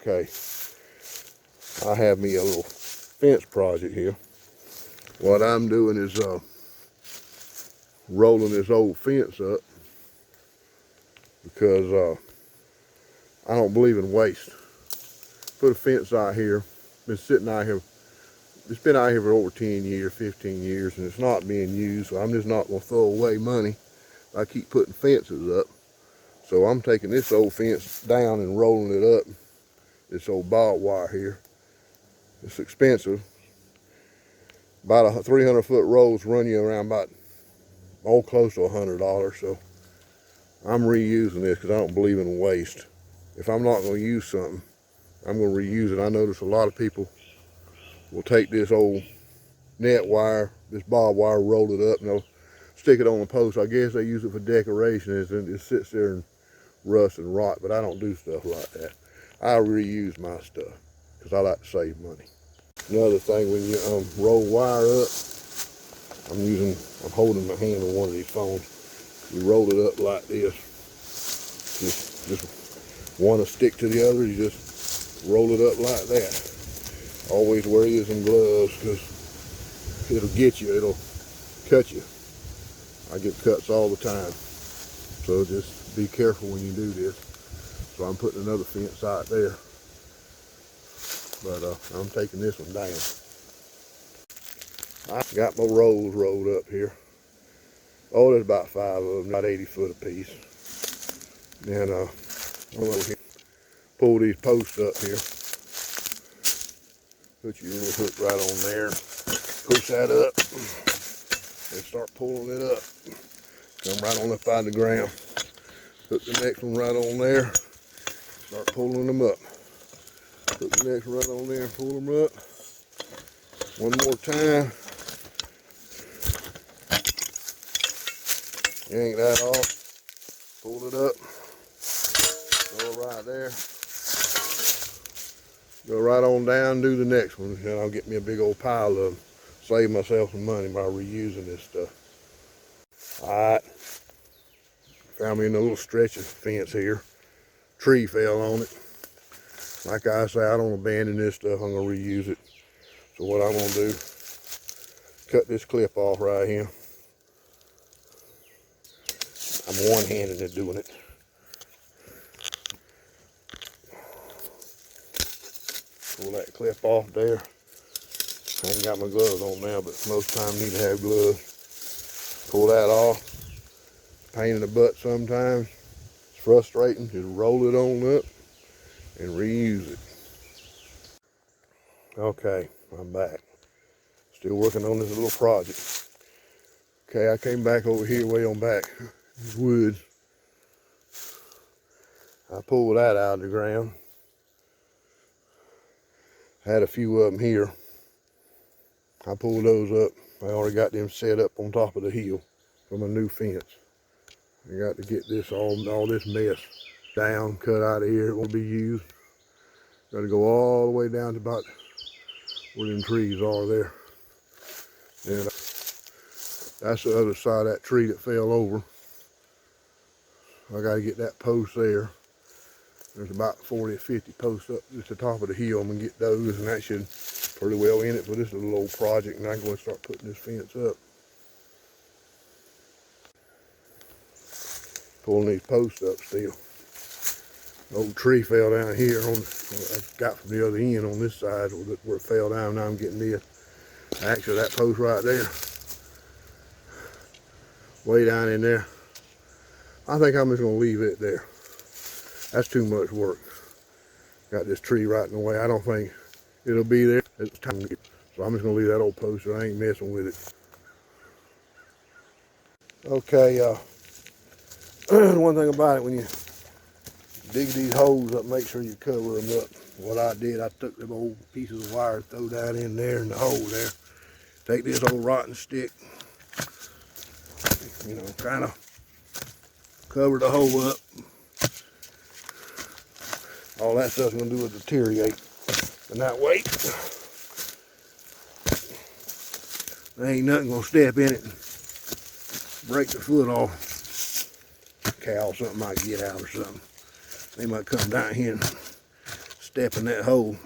Okay, I have me a little fence project here. What I'm doing is rolling this old fence up because I don't believe in waste. Put a fence out here, been sitting out here, it's been out here for over 10 years, 15 years, and it's not being used, so I'm just not gonna throw away money. I keep putting fences up. So I'm taking this old fence down and rolling it up. This old barbed wire here. It's expensive. About a 300-foot rolls run you around about, close to $100. So I'm reusing this because I don't believe in waste. If I'm not going to use something, I'm going to reuse it. I notice a lot of people will take this old net wire, this barbed wire, roll it up, and they'll stick it on the post. I guess they use it for decoration, and it sits there and rust and rot, but I don't do stuff like that. I reuse my stuff because I like to save money. Another thing, when you roll wire up, I'm holding my hand on one of these phones. You roll it up like this. Just one to stick to the other. You just roll it up like that. Always wear you some gloves because it'll get you. It'll cut you. I get cuts all the time. So just be careful when you do this. So I'm putting another fence out there. But I'm taking this one down. I got my rolls rolled up here. Oh, there's about 5 of them, about 80 foot apiece. And I'm gonna pull these posts up here. Put your little hook right on there. Push that up and start pulling it up. Come right on up out of the ground. Hook the next one right on there. Start pulling them up. Put the next right on there and pull them up. One more time. Yank that off. Pull it up. Go right there. Go right on down, do the next one. And I'll get me a big old pile of them. Save myself some money by reusing this stuff. Alright. Found me in a little stretch of fence here. Tree fell on it. Like I say, I don't abandon this stuff. I'm going to reuse it. So what I'm going to do, cut this clip off right here. I'm one-handed at doing it. Pull that clip off there. I ain't got my gloves on now, but most times need to have gloves. Pull that off. Pain in the butt sometimes. It's frustrating. Just roll it on up and reuse it. Okay, I'm back. Still working on this little project. Okay, I came back over here way on back. These woods. I pulled that out of the ground. Had a few of them here. I pulled those up. I already got them set up on top of the hill for my new fence. I got to get this all this mess down, cut out of here. It won't be used. Got to go all the way down to about where them trees are there. And that's the other side of that tree that fell over. I got to get that post there. There's about 40 or 50 posts up at the top of the hill. I'm going to get those, and that should pretty well end it for this little old project, and I can go and start putting this fence up. Pulling these posts up still. Old tree fell down here on I got from the other end on this side where it fell down. Now I'm getting this. Actually, that post right there, way down in there. I think I'm just going to leave it there. That's too much work. Got this tree right in the way. I don't think it'll be there. It's time to get. So I'm just going to leave that old post there. I ain't messing with it. Okay, one thing about it, when you dig these holes up, make sure you cover them up. What I did, I took them old pieces of wire, throw that in there in the hole there. Take this old rotten stick, you know, kind of cover the hole up. All that stuff's gonna do is deteriorate. And that way, there ain't nothing gonna step in it and break the foot off. Cow or something might get out or something. They might come down here and step in that hole.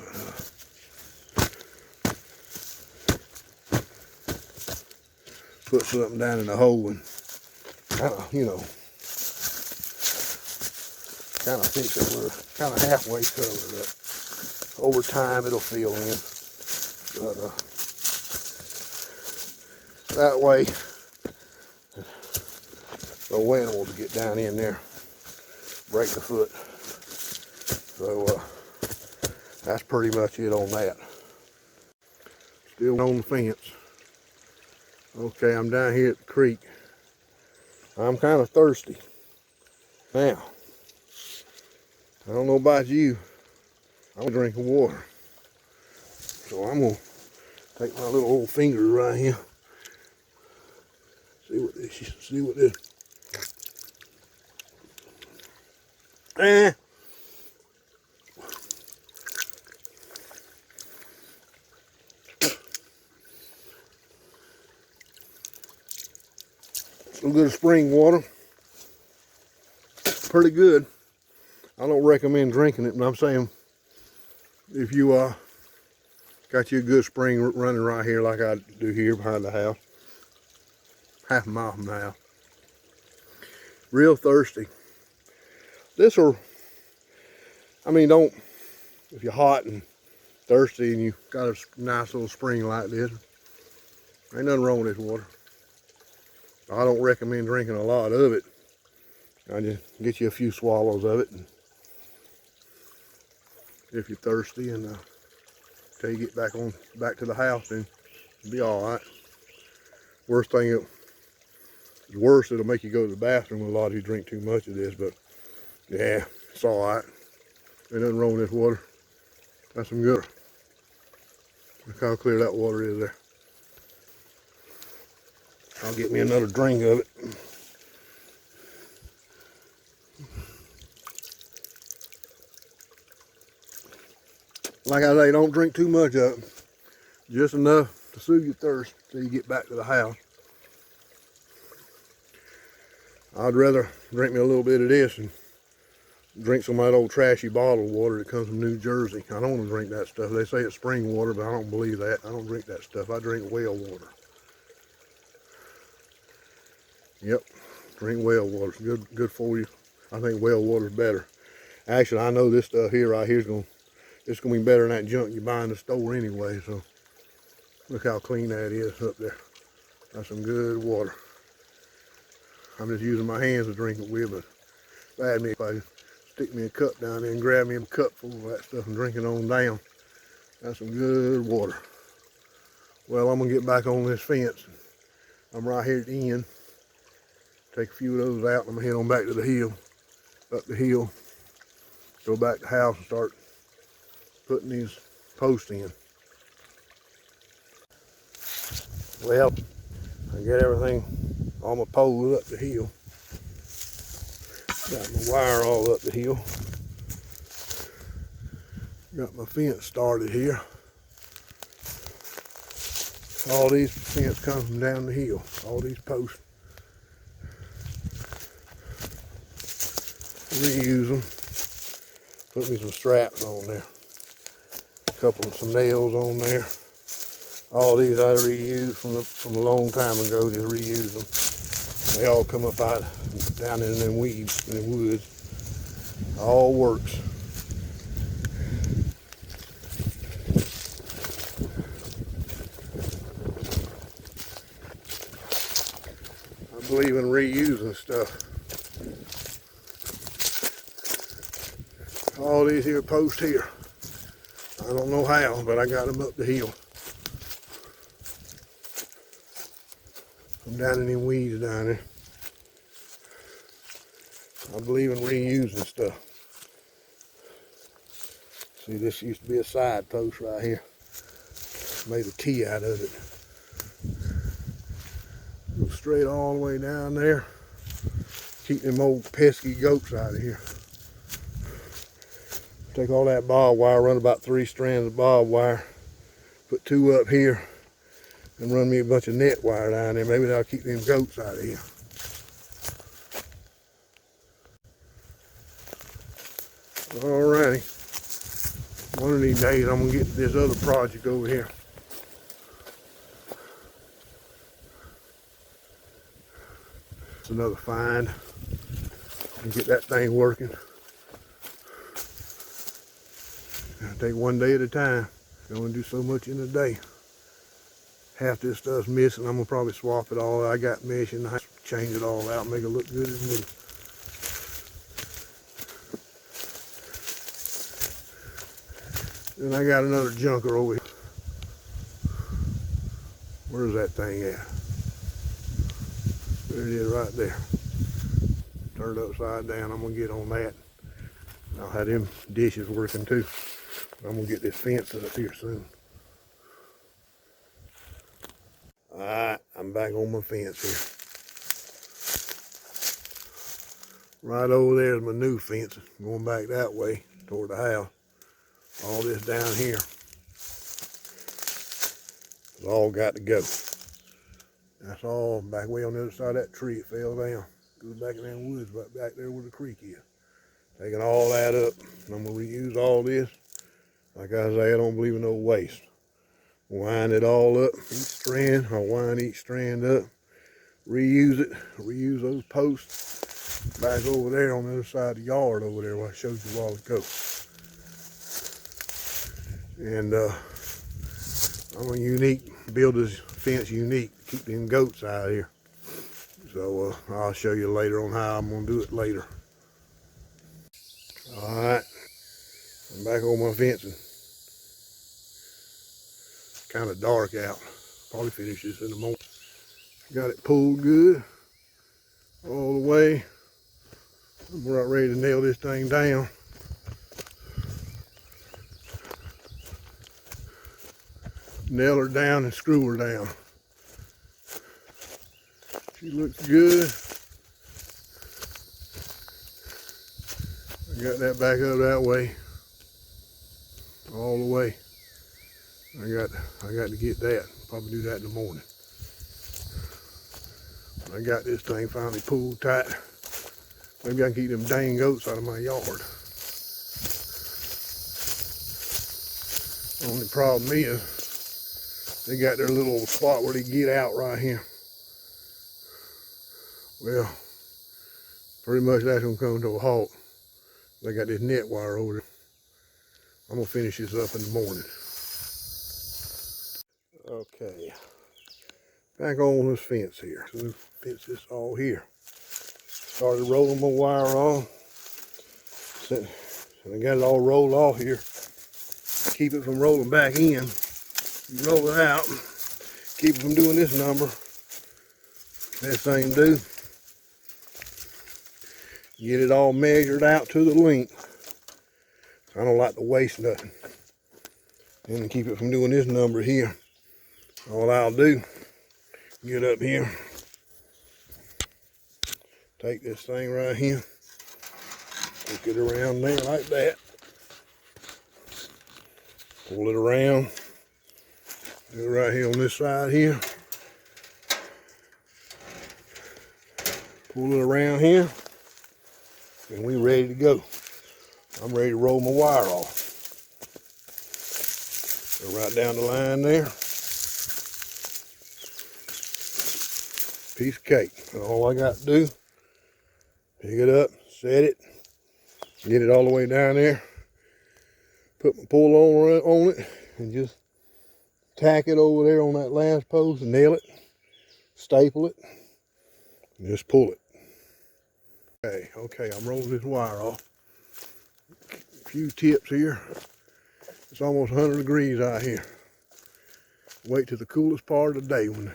Put something down in the hole and kind of, you know, kind of fix it. We're kind of halfway covered up. Over time it'll fill in. But that way, no animals get down in there, break the foot. So that's pretty much it on that. Still on the fence. Okay, I'm down here at the creek. I'm kind of thirsty. Now, I don't know about you. I'm drinking water. So I'm gonna take my little old finger right here. See what this. Some good spring water. Pretty good. I don't recommend drinking it, but I'm saying if you got you a good spring running right here like I do here behind the house, half a mile from the house. Real thirsty. This'll, I mean, don't, if you're hot and thirsty and you got a nice little spring like this, ain't nothing wrong with this water. I don't recommend drinking a lot of it. I just get you a few swallows of it, and if you're thirsty, and till you get back to the house, then you'll be all right. Worst thing, it'll make you go to the bathroom. A lot of you drink too much of this, but yeah, it's all right. Ain't nothing wrong with this water. That's some good. Look how clear that water is there. I'll get me another drink of it. Like I say, don't drink too much of it. Just enough to soothe your thirst till you get back to the house. I'd rather drink me a little bit of this and drink some of that old trashy bottled water that comes from New Jersey. I don't want to drink that stuff. They say it's spring water, but I don't believe that. I don't drink that stuff. I drink well water. Yep, drink well water. It's good for you. I think well water is better. Actually, I know this stuff here right here is it's gonna be better than that junk you buy in the store anyway. So look how clean that is up there. That's some good water. I'm just using my hands to drink it with, but bad me if I stick me a cup down there and grab me a cup full of that stuff and drink it on down. That's some good water. Well, I'm gonna get back on this fence. I'm right here at the end. Take a few of those out and I'm gonna head on back to the hill, up the hill, go back to the house and start putting these posts in. Well, I get everything, all my poles up the hill. Got my wire all up the hill. Got my fence started here. All these fence come from down the hill, all these posts. Reuse them. Put me some straps on there. Some nails on there. All these I reused from a long time ago. Just reuse them. They all come up out down in them weeds, in the woods. All works. I believe in reusing stuff. All these here posts here. I don't know how, but I got them up the hill. I'm down in them weeds down there. I believe in reusing stuff. See, this used to be a side post right here. Made a T out of it. Go straight all the way down there. Keep them old pesky goats out of here. Take all that barbed wire, run about 3 strands of barbed wire, put 2 up here, and run me a bunch of net wire down there. Maybe that'll keep them goats out of here. Alrighty. One of these days I'm gonna get to this other project over here. It's another find. And get that thing working. I take one day at a time. I only do so much in a day. Half this stuff's missing. I'm gonna probably swap it all. I got mesh and I change it all out, make it look good as new. Then I got another junker over here. Where's that thing at? There it is right there. Turned upside down. I'm gonna get on that. I'll have them dishes working too. I'm gonna get this fence up here soon. Alright, I'm back on my fence here. Right over there is my new fence, going back that way toward the house. All this down here, it's all got to go. That's all back way on the other side of that tree. It fell down. Goes back in them woods right back there where the creek is. Taking all that up. I'm going to reuse all this. Like I say, I don't believe in no waste. Wind it all up, each strand. I'll wind each strand up. Reuse it. Reuse those posts back over there on the other side of the yard over there where I showed you a while ago. And I'm a build this fence unique to keep them goats out of here. So I'll show you later on how I'm gonna do it later. All right, I'm back on my fencing. It's kind of dark out. Probably finish this in the morning. Got it pulled good all the way. I'm right ready to nail this thing down. Nail her down and screw her down. She looks good. I got that back up that way, all the way. I got to get that. Probably do that in the morning. I got this thing finally pulled tight. Maybe I can keep them dang goats out of my yard. Only problem is, they got their little spot where they get out right here. Well, pretty much that's gonna come to a halt. They got this net wire over there. I'm gonna finish this up in the morning. Okay, back on this fence here. So fence this all here. Started rolling my wire off. And I got it all rolled off here. Keep it from rolling back in. You roll it out, keep it from doing this number. Best thing to do, get it all measured out to the length. I don't like to waste nothing. And keep it from doing this number here. All I'll do, get up here, take this thing right here, hook it around there like that, pull it around. Do it right here on this side here. Pull it around here. And we ready to go. I'm ready to roll my wire off. Go right down the line there. Piece of cake. And all I got to do, pick it up, set it, get it all the way down there, put my pull on it, and just tack it over there on that last post, nail it, staple it, and just pull it. Okay, I'm rolling this wire off. A few tips here. It's almost 100 degrees out here. Wait till the coolest part of the day when the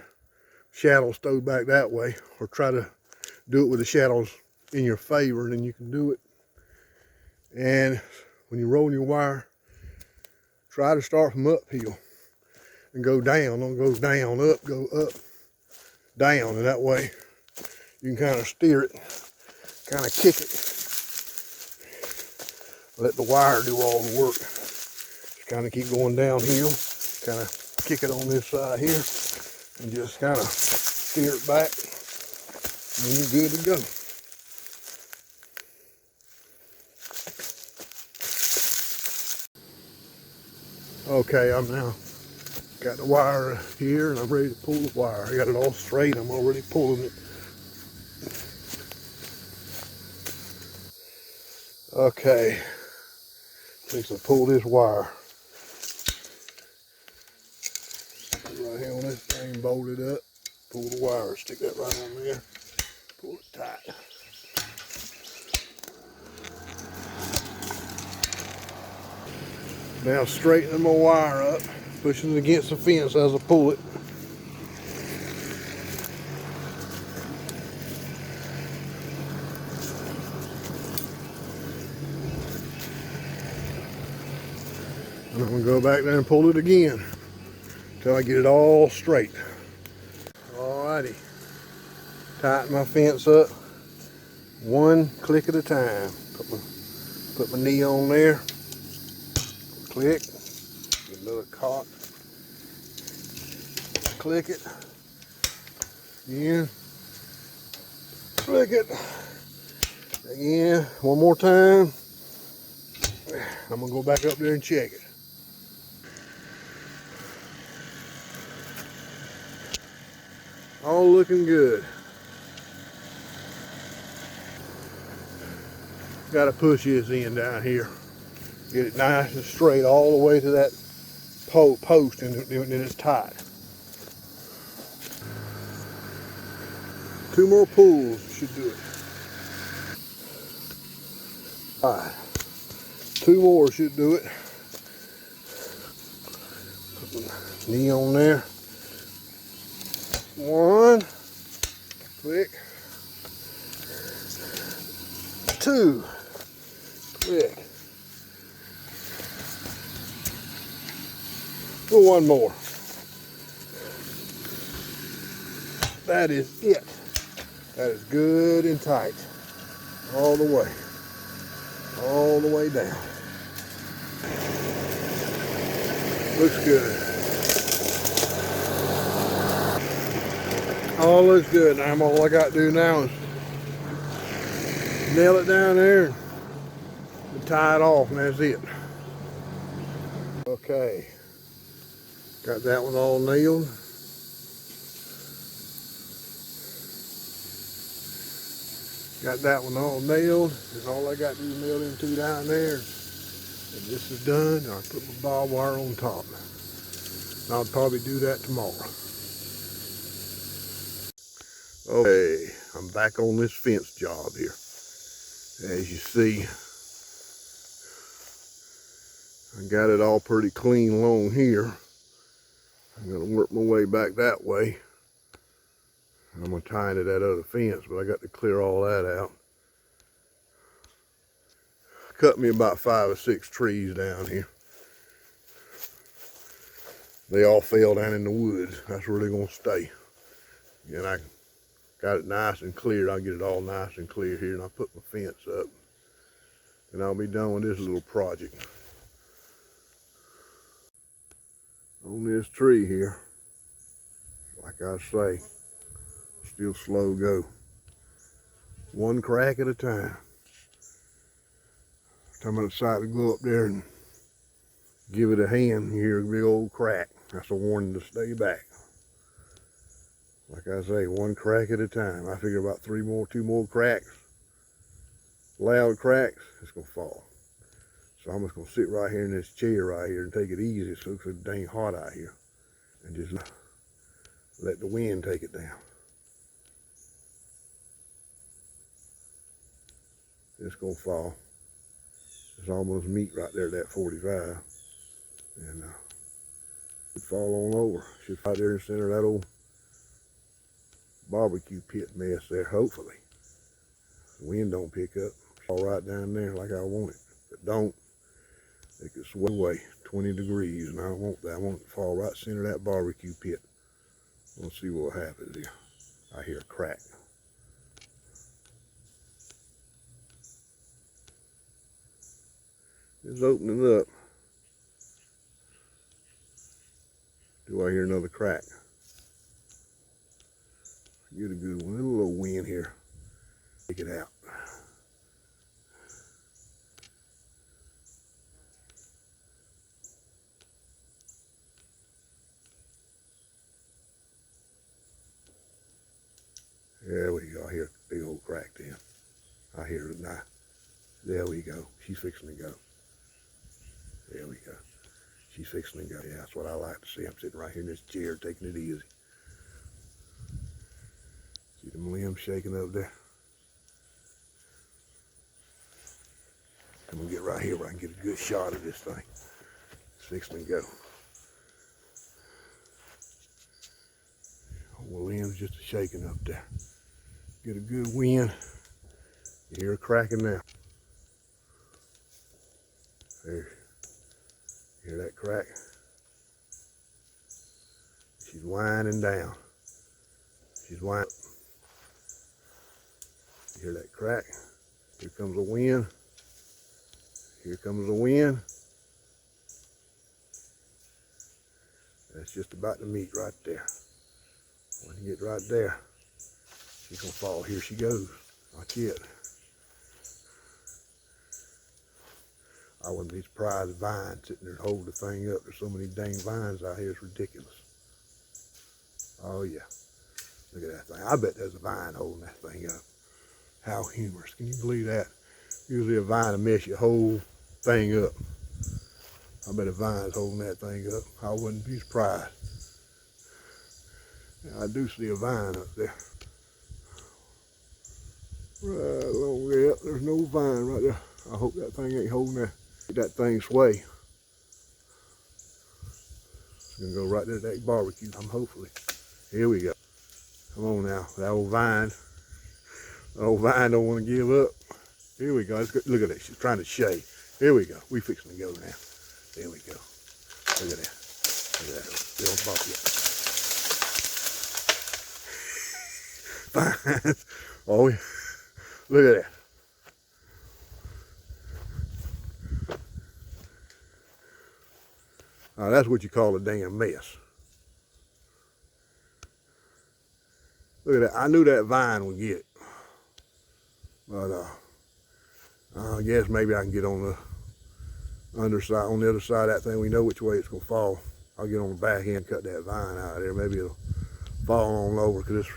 shadows throw back that way, or try to do it with the shadows in your favor, and then you can do it. And when you roll your wire, try to start from uphill and go down. Don't go down, up, go up, down. And that way you can kind of steer it, kind of kick it. Let the wire do all the work. Just kind of keep going downhill, kind of kick it on this side here, and just kind of steer it back, and then you're good to go. Okay, I'm now got the wire here and I'm ready to pull the wire. I got it all straight. I'm already pulling it. Okay, fix to pull this wire. Right here on this thing, bolt it up. Pull the wire, stick that right on there. Pull it tight. Now straightening my wire up, pushing it against the fence as I pull it. And I'm gonna go back there and pull it again until I get it all straight. Alrighty, tighten my fence up one click at a time. Put my knee on there, click, get another cock, click it, again, click it, again, one more time. I'm gonna go back up there and check it. All looking good. Got to push this in down here. Get it nice and straight all the way to that post, and then it's tight. 2 more pulls should do it. All right, 2 more should do it. Put my knee on there. 1, click. 2, click. Well, 1 more. That is it. That is good and tight. All the way. All the way down. Looks good. All looks good. Now all I got to do now is nail it down there and tie it off, and that's it. Okay. Got that one all nailed. Got that one all nailed. And all I got to do is nail them 2 down there. And this is done. I'll put my barbed wire on top. And I'll probably do that tomorrow. Okay, I'm back on this fence job here. As you see, I got it all pretty clean along here. I'm gonna work my way back that way. I'm gonna tie into that other fence, but I got to clear all that out. Cut me about 5 or 6 trees down here. They all fell down in the woods. That's where they're gonna stay. And I got it nice and cleared. I'll get it all nice and clear here, and I'll put my fence up. And I'll be done with this little project. On this tree here, like I say, still slow go. 1 crack at a time. Time I decide to go up there and give it a hand, you hear a big old crack. That's a warning to stay back. Like I say, 1 crack at a time. I figure about 2 more cracks, loud cracks, it's gonna fall. So I'm just gonna sit right here in this chair right here and take it easy so it's dang hot out here. And just let the wind take it down. It's gonna fall. It's almost meat right there at that 45. And it fall on over. Should right there in the center of that old barbecue pit mess there, hopefully. The wind don't pick up. Fall right down there like I want it. If it don't, it could sway away 20 degrees, and I don't want that. I want it to fall right center of that barbecue pit. We'll see what happens here. I hear a crack. It's opening up. Do I hear another crack? Get a good one. A little wind here. Take it out. There we go. She's fixing to go. There we go. She's fixing to go. Yeah, that's what I like to see. I'm sitting right here in this chair taking it easy. See them limbs shaking up there? I'm gonna get right here where I can get a good shot of this thing. It's fixing to go. Well, limbs just shaking up there. Get a good wind. You hear her cracking now. There. Hear that crack? She's winding down. She's winding. You hear that crack? Here comes the wind. Here comes the wind. That's just about to meet right there. When you get right there, she's gonna fall. Here she goes. Watch it. I wouldn't be surprised if vine sitting there holding the thing up. There's so many dang vines out here, it's ridiculous. Oh yeah. Look at that thing. I bet there's a vine holding that thing up. How humorous. Can you believe that? Usually a vine will mess your whole thing up. I bet a vine's holding that thing up. I wouldn't be surprised. I do see a vine up there. Right along there. There's no vine right there. I hope that thing ain't holding that thing sway. It's gonna go right there to that barbecue. Hopefully. Here we go. Come on now. That old vine. That old vine don't want to give up. Here we go. Look at that. She's trying to shade. Here we go. We fixing to go now. There we go. Look at that. Look at that. They don't pop yet. Fine. Oh, yeah. Look at that. Now that's what you call a damn mess. Look at that. I knew that vine would get it. But I guess maybe I can get on the underside, on the other side of that thing. We know which way it's gonna fall. I'll get on the back end, cut that vine out of there. Maybe it'll fall on over because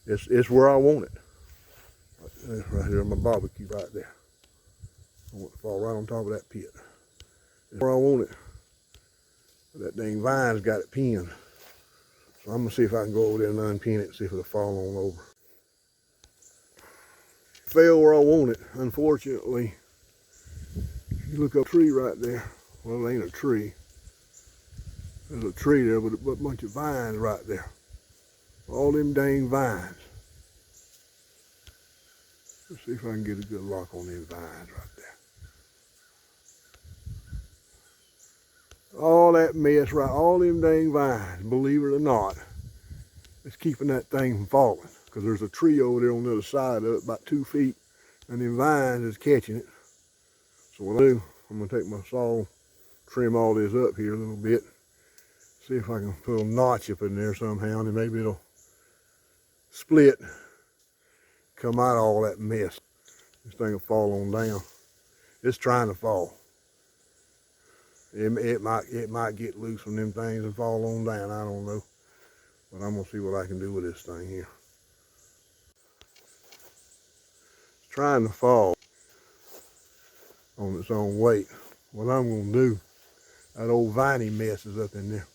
it's where I want it. Right here on my barbecue right there. I want it to fall right on top of that pit. It's where I want it. That dang vine's got it pinned. So I'm gonna see if I can go over there and unpin it and see if it'll fall on over. Fell where I want it, unfortunately. You look up a tree right there. Well, it ain't a tree. There's a tree there with a bunch of vines right there. All them dang vines. Let's see if I can get a good lock on them vines right there. All that mess right, all them dang vines, believe it or not, it's keeping that thing from falling. Because there's a tree over there on the other side of it, about 2 feet, and them vines is catching it. So what I do, I'm gonna take my saw, trim all this up here a little bit, see if I can put a notch up in there somehow, and maybe it'll split, come out of all that mess. This thing will fall on down. It's trying to fall. It might get loose from them things and fall on down, I don't know. But I'm gonna see what I can do with this thing here. It's trying to fall on its own weight. What I'm gonna do, that old viney mess is up in there.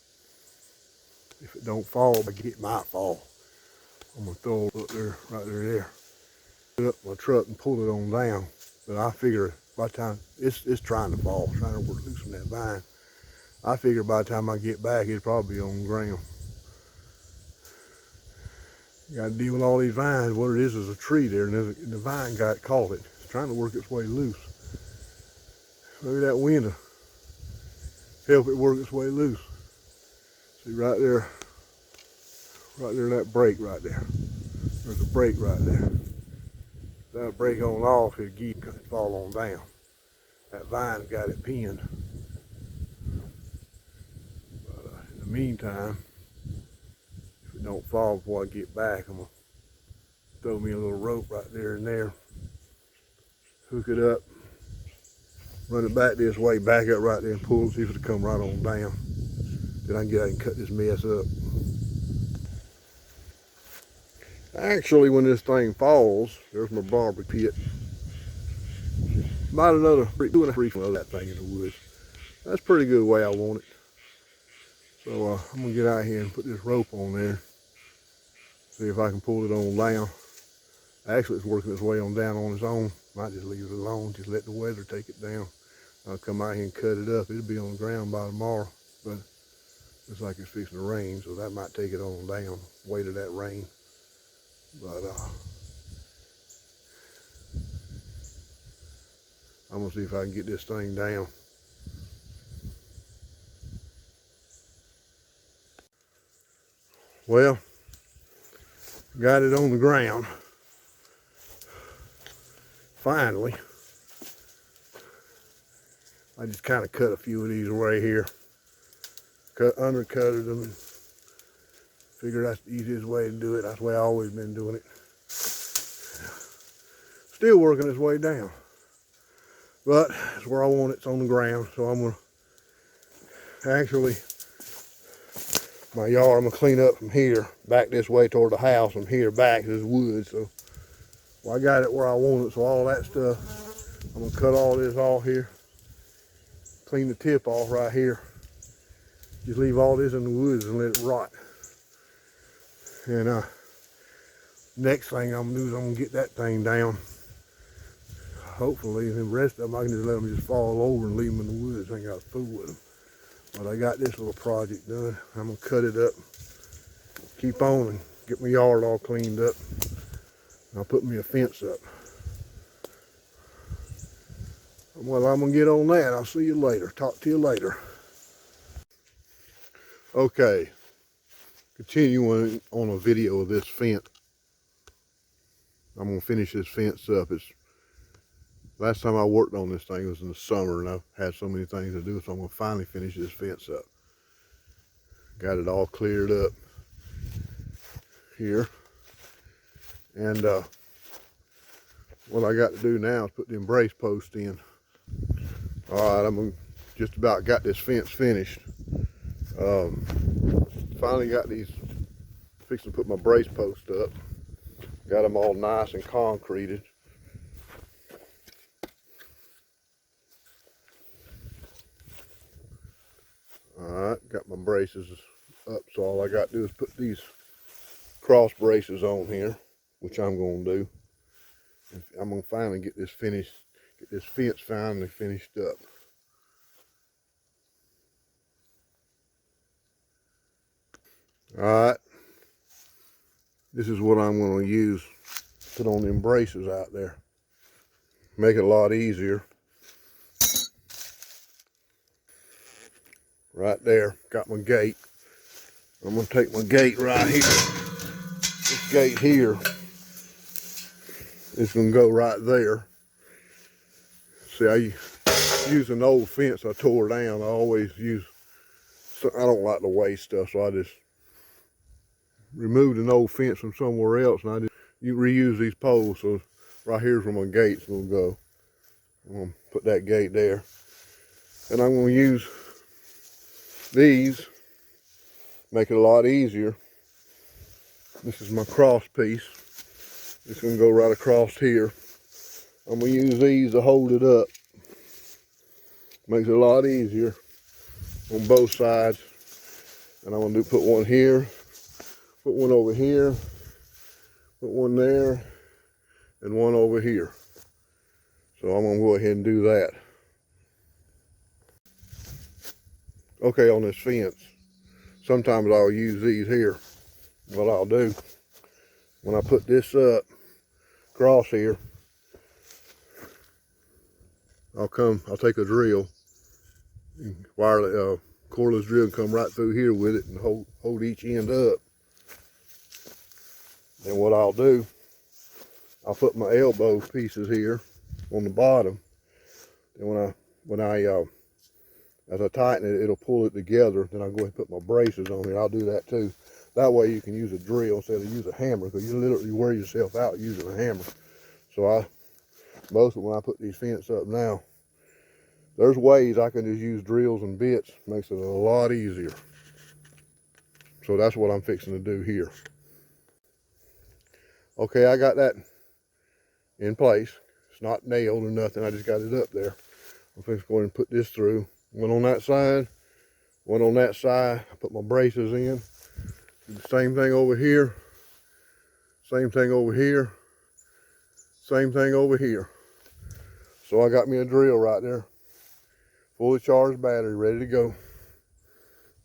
If it don't fall, it might fall. I'm gonna throw it up there, right there. Put up my truck and pull it on down. But I figure by the time it's trying to fall, trying to work loose from that vine. I figure by the time I get back, it'll probably be on the ground. You got to deal with all these vines. What it is a tree there, and the vine got caught it. It's trying to work its way loose. Maybe that wind will help it work its way loose. See right there, that break right there. There's a break right there. That'll break on off, it'll fall on down. That vine got it pinned. But in the meantime, if it don't fall before I get back, I'm gonna throw me a little rope right there and there, hook it up, run it back this way, back up right there and pull it, see if it'll come right on down. Then I can get out and cut this mess up. Actually, when this thing falls, there's my barbecue pit. About another 2.5 of that thing in the woods. That's a pretty good way I want it. So I'm gonna get out here and put this rope on there. See if I can pull it on down. Actually, it's working its way on down on its own. Might just leave it alone, just let the weather take it down. I'll come out here and cut it up. It'll be on the ground by tomorrow, but looks like it's fixing to rain, so that might take it on down, weight of that rain. But I'm gonna see if I can get this thing down. Well, got it on the ground. Finally. I just kind of cut a few of these away here. Undercutted them and figured that's the easiest way to do it. That's the way I've always been doing it. Still working its way down. But it's where I want it. It's on the ground. So I'm going to actually, my yard, I'm going to clean up from here, back this way toward the house. From here back is wood. So well, I got it where I want it. So all that stuff, I'm going to cut all this off here. Clean the tip off right here. Just leave all this in the woods and let it rot. And next thing I'm gonna do is I'm gonna get that thing down. Hopefully, and the rest of them I can just let them just fall over and leave them in the woods. I ain't got to fool with them. But I got this little project done. I'm gonna cut it up, keep on, and get my yard all cleaned up. And I'll put me a fence up. Well, I'm gonna get on that. I'll see you later. Talk to you later. Okay, continuing on a video of this fence. I'm gonna finish this fence up. Last time I worked on this thing was in the summer, and I've had so many things to do, so I'm gonna finally finish this fence up. Got it all cleared up here, and what I got to do now is put the embrace post in. All right, I'm just about got this fence finished. Finally got these, fixing to put my brace post up. Got them all nice and concreted. All right, got my braces up, so all I got to do is put these cross braces on here, which I'm going to do. I'm going to finally get this finished, get this fence finally finished up. All right, this is what I'm going to use, put on them braces out there. Make it a lot easier. Right there, got my gate. I'm going to take my gate right here. This gate here is going to go right there. See, I use an old fence I tore down. I always use, I don't like to waste stuff, so I just removed an old fence from somewhere else, and you reuse these poles. So right here's where my gate's gonna go. I'm gonna put that gate there, and I'm gonna use these, make it a lot easier. This is my cross piece. It's gonna go right across here. I'm gonna use these to hold it up. Makes it a lot easier on both sides. And I'm gonna put one here, put one over here, put one there, and one over here. So I'm gonna go ahead and do that. Okay, on this fence, sometimes I'll use these here. What I'll do, when I put this up, across here, I'll take a drill, and wire the cordless drill, and come right through here with it and hold each end up. And what I'll do, I'll put my elbow pieces here on the bottom. And as I tighten it, it'll pull it together. Then I'll go ahead and put my braces on here. I'll do that too. That way you can use a drill instead of use a hammer, because you literally wear yourself out using a hammer. So mostly when I put these fence up now, there's ways I can just use drills and bits. Makes it a lot easier. So that's what I'm fixing to do here. Okay, I got that in place. It's not nailed or nothing. I just got it up there. I'm going to go ahead and put this through. One on that side, one on that side. I put my braces in. Do the same thing over here. Same thing over here. Same thing over here. So I got me a drill right there. Fully charged battery, ready to go.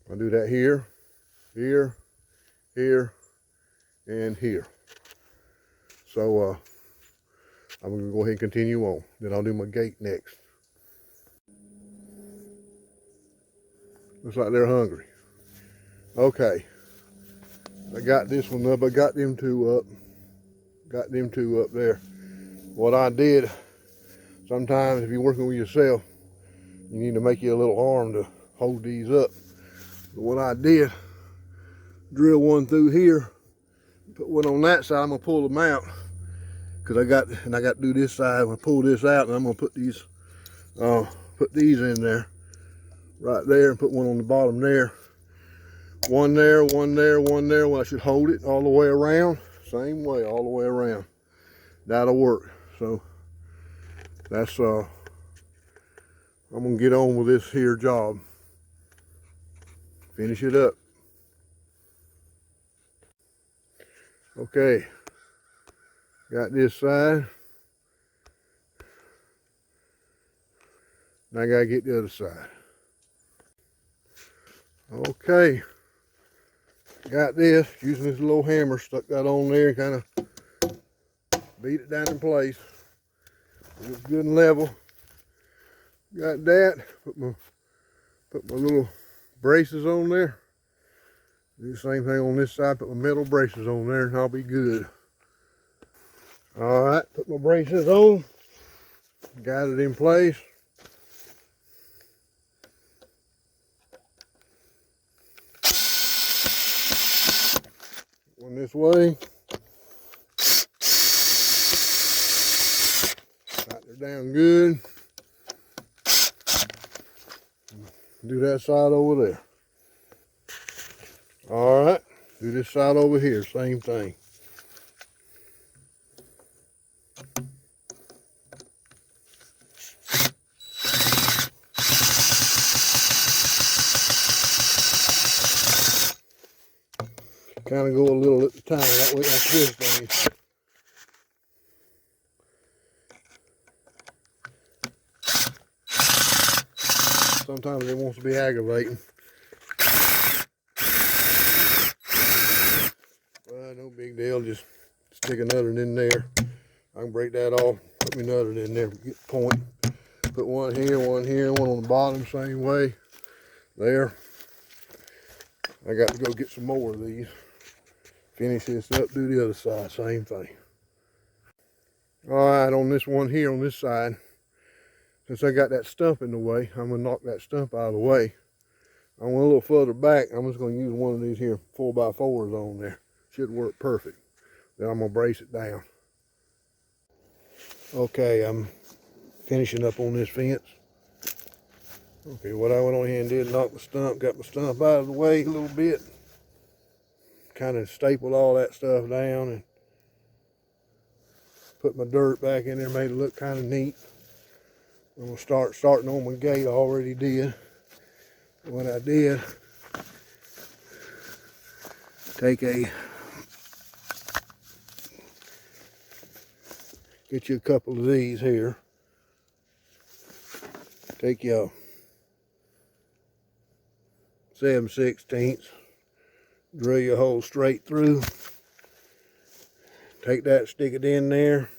I'll do that here, here, here, and here. So I'm gonna go ahead and continue on. Then I'll do my gate next. Looks like they're hungry. Okay, I got this one up. I got them two up. Got them two up there. What I did, sometimes if you're working with yourself, you need to make you a little arm to hold these up. But what I did, drill one through here, put one on that side. I'm gonna pull them out because I got to do this side. I'm gonna pull this out, and I'm gonna put these in there, right there, and put one on the bottom there. One there, one there, one there. Well, I should hold it all the way around. Same way, all the way around. That'll work. So that's I'm gonna get on with this here job. Finish it up. Okay, got this side. Now I gotta get the other side. Okay, got this, using this little hammer, stuck that on there, kind of beat it down in place. Looks good and level. Got that, put my little braces on there. Do the same thing on this side, put my metal braces on there, and I'll be good. All right, put my braces on, got it in place. One this way. Got her down good. Do that side over there. All right, do this side over here, same thing. Kind of go a little at the time, that way I twist things. Sometimes it wants to be aggravating. Well, no big deal, just stick another in there. I can break that off, put me another in there, get the point. Put one here, one on the bottom, same way. There. I got to go get some more of these. Finish this up, do the other side, same thing. All right, on this one here, on this side, since I got that stump in the way, I'm gonna knock that stump out of the way. I went a little further back, I'm just gonna use one of these here 4x4s on there. Should work perfect. Then I'm gonna brace it down. Okay, I'm finishing up on this fence. Okay, what I went on here and did, knock the stump, got my stump out of the way a little bit. Kind of stapled all that stuff down and put my dirt back in there, made it look kind of neat. I'm gonna starting on my gate. I already did. What I did, get you a couple of these here. Take your 7/16, drill your hole straight through. Take that, stick it in there.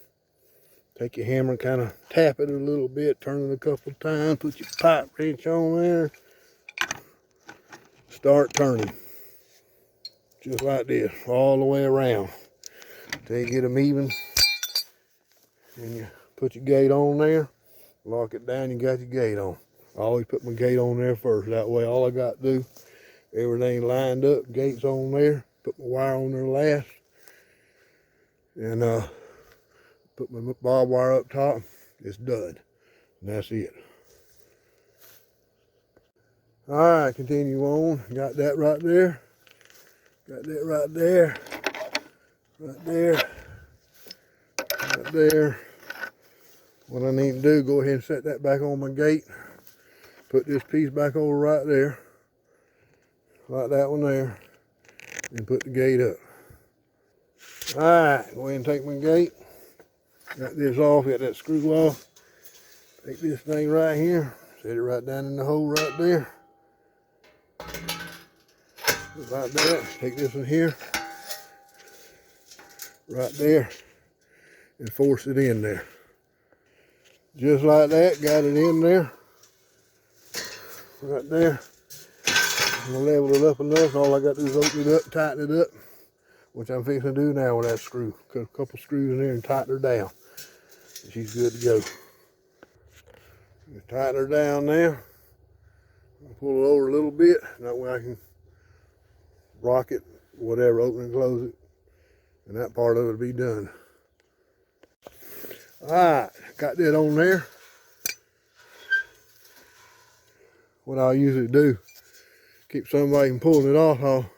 Take your hammer and kind of tap it a little bit, turn it a couple of times, put your pipe wrench on there. Start turning. Just like this, all the way around. Till you get them even. And you put your gate on there, lock it down, you got your gate on. I always put my gate on there first. That way all I got to do, everything lined up, gate's on there, put my wire on there last. And put my barbed wire up top, it's done. And that's it. All right, continue on. Got that right there. Got that right there. Right there. Right there. what I need to do, go ahead and set that back on my gate. Put this piece back over right there, like that one there, and put the gate up. All right, go ahead and take my gate. Got this off, got that screw off. Take this thing right here, set it right down in the hole right there. Like that. Take this one here, right there, and force it in there. Just like that, got it in there, right there. I'm gonna level it up enough, and all I got to do is open it up, tighten it up, which I'm fixing to do now with that screw. Cut a couple screws in there and tighten her down. And she's good to go. Just tighten her down now. Pull it over a little bit, that way I can rock it, whatever, open and close it, and that part of it will be done. All right, got that on there. What I'll usually do, keep somebody from pulling it off, I'll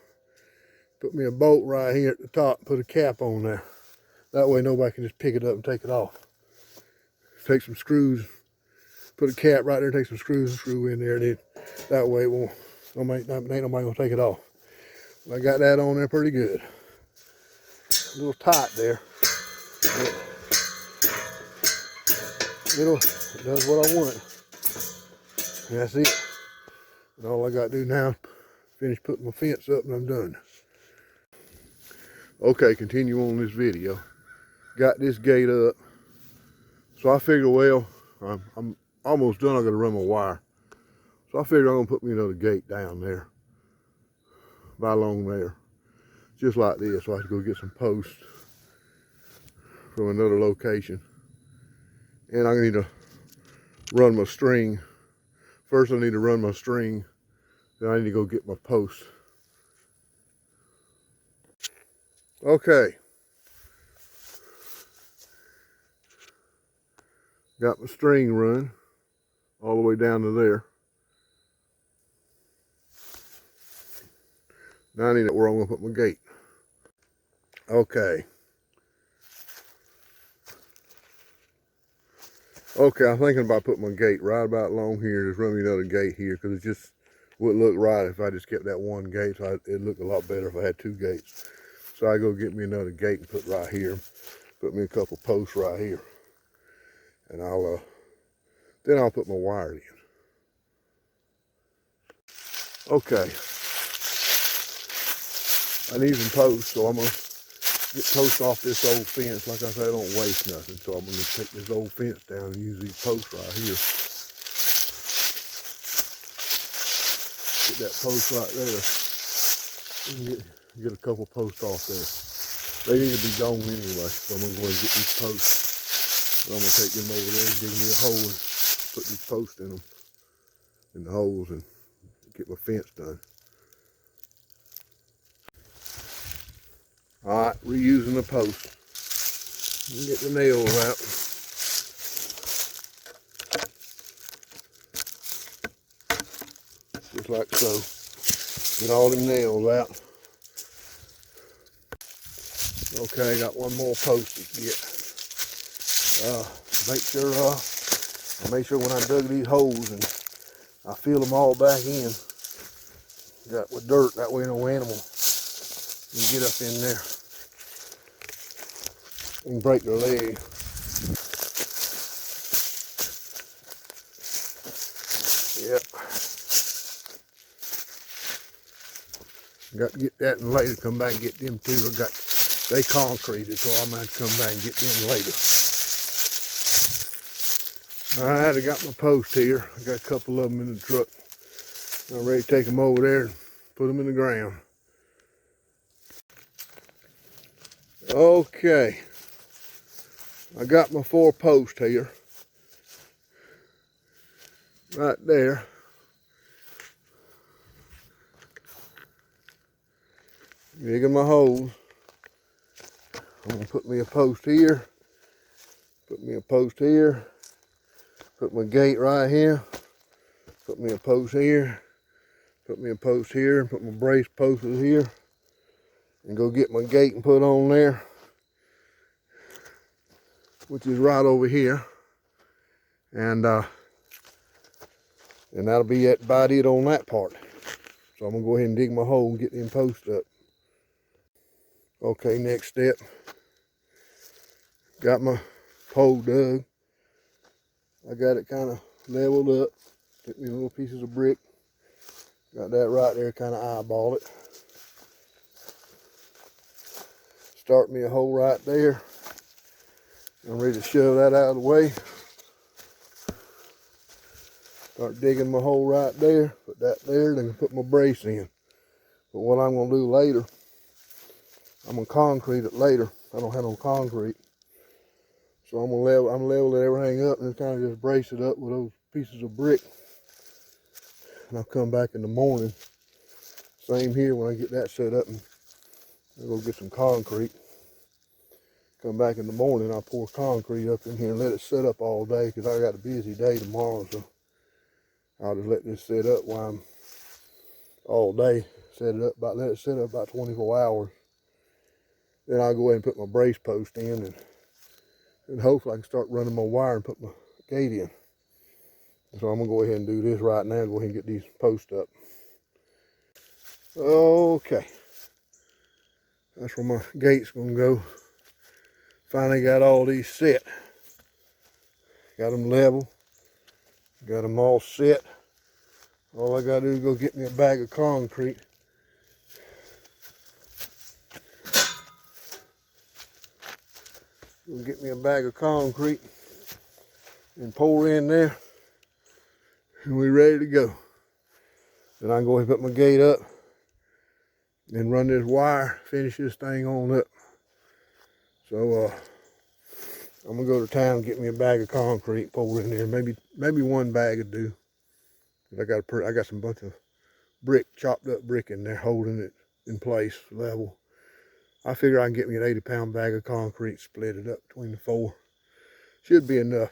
put me a bolt right here at the top, put a cap on there. That way nobody can just pick it up and take it off. Take some screws, put a cap right there, take some screws and screw in there, and then that way it won't, ain't nobody gonna take it off. I got that on there pretty good. A little tight there. It does what I want. And that's it. And all I got to do now is finish putting my fence up and I'm done. Okay, continue on this video. Got this gate up. So I figure, well, I'm almost done. I got to run my wire. So I figure I'm going to put me another gate down there. By along there. Just like this. So I have to go get some posts from another location. And I need to run my string. First I need to run my string. Then I need to go get my posts. Okay. Got my string run all the way down to there. Now I need to know where I'm going to put my gate. Okay. Okay, I'm thinking about putting my gate right about along here. Just run me another gate here because it just wouldn't look right if I just kept that one gate. So it'd look a lot better if I had two gates. So I go get me another gate and put right here. Put me a couple posts right here. And then I'll put my wire in. Okay. I need some posts, so I'm going to get posts off this old fence. Like I said, I don't waste nothing. So I'm going to take this old fence down and use these posts right here. Get that post right there. And get a couple posts off there. They need to be gone anyway, so I'm going to go ahead and get these posts. So I'm going to take them over there and dig me a hole and put these posts in them, in the holes, and get my fence done. All right, reusing the post. Get the nails out. Just like so. Get all them nails out. Okay, got one more post to get. Make sure when I dug these holes and I fill them all back in, got with dirt, that way no animal can get up in there and break their leg. Yep. Got to get that and later come back and get them too. They concreted, so I'm gonna have to come back and get them later. Alright, I got my post here. I got a couple of them in the truck. I'm ready to take them over there and put them in the ground. Okay. I got my 4 posts here. Right there. Digging my holes. I'm going to put me a post here. Put me a post here. Put my gate right here. Put me a post here. Put me a post here. Put my brace posts here. And go get my gate and put on there, which is right over here. And that'll be about it on that part. So I'm gonna go ahead and dig my hole and get them posts up. Okay, next step. Got my hole dug. I got it kind of leveled up. Took me little pieces of brick. Got that right there, kind of eyeball it. Start me a hole right there. I'm ready to shove that out of the way. Start digging my hole right there. Put that there, then put my brace in. But what I'm gonna do later, I'm gonna concrete it later. I don't have no concrete. So I'm gonna level everything up and kind of just brace it up with those pieces of brick. And I'll come back in the morning. Same here when I get that set up, and I'll go get some concrete. Come back in the morning, I'll pour concrete up in here and let it set up all day because I got a busy day tomorrow. So I'll just let this set up while I'm all day. Let it set up about 24 hours. Then I'll go ahead and put my brace post in, and hopefully I can start running my wire and put my gate in. So I'm gonna go ahead and do this right now. Go ahead and get these posts up. Okay, that's where my gate's gonna go. Finally got all these set. Got them level. Got them all set. All I gotta do is go get me a bag of concrete. Go get me a bag of concrete and pour in there, and we're ready to go. Then I can go ahead and put my gate up and run this wire, finish this thing on up. So I'm gonna go to town and get me a bag of concrete, pour it in there. Maybe one bag would do. I got some bunch of brick, chopped up brick in there, holding it in place, level. I figure I can get me an 80-pound bag of concrete, split it up between the four. Should be enough.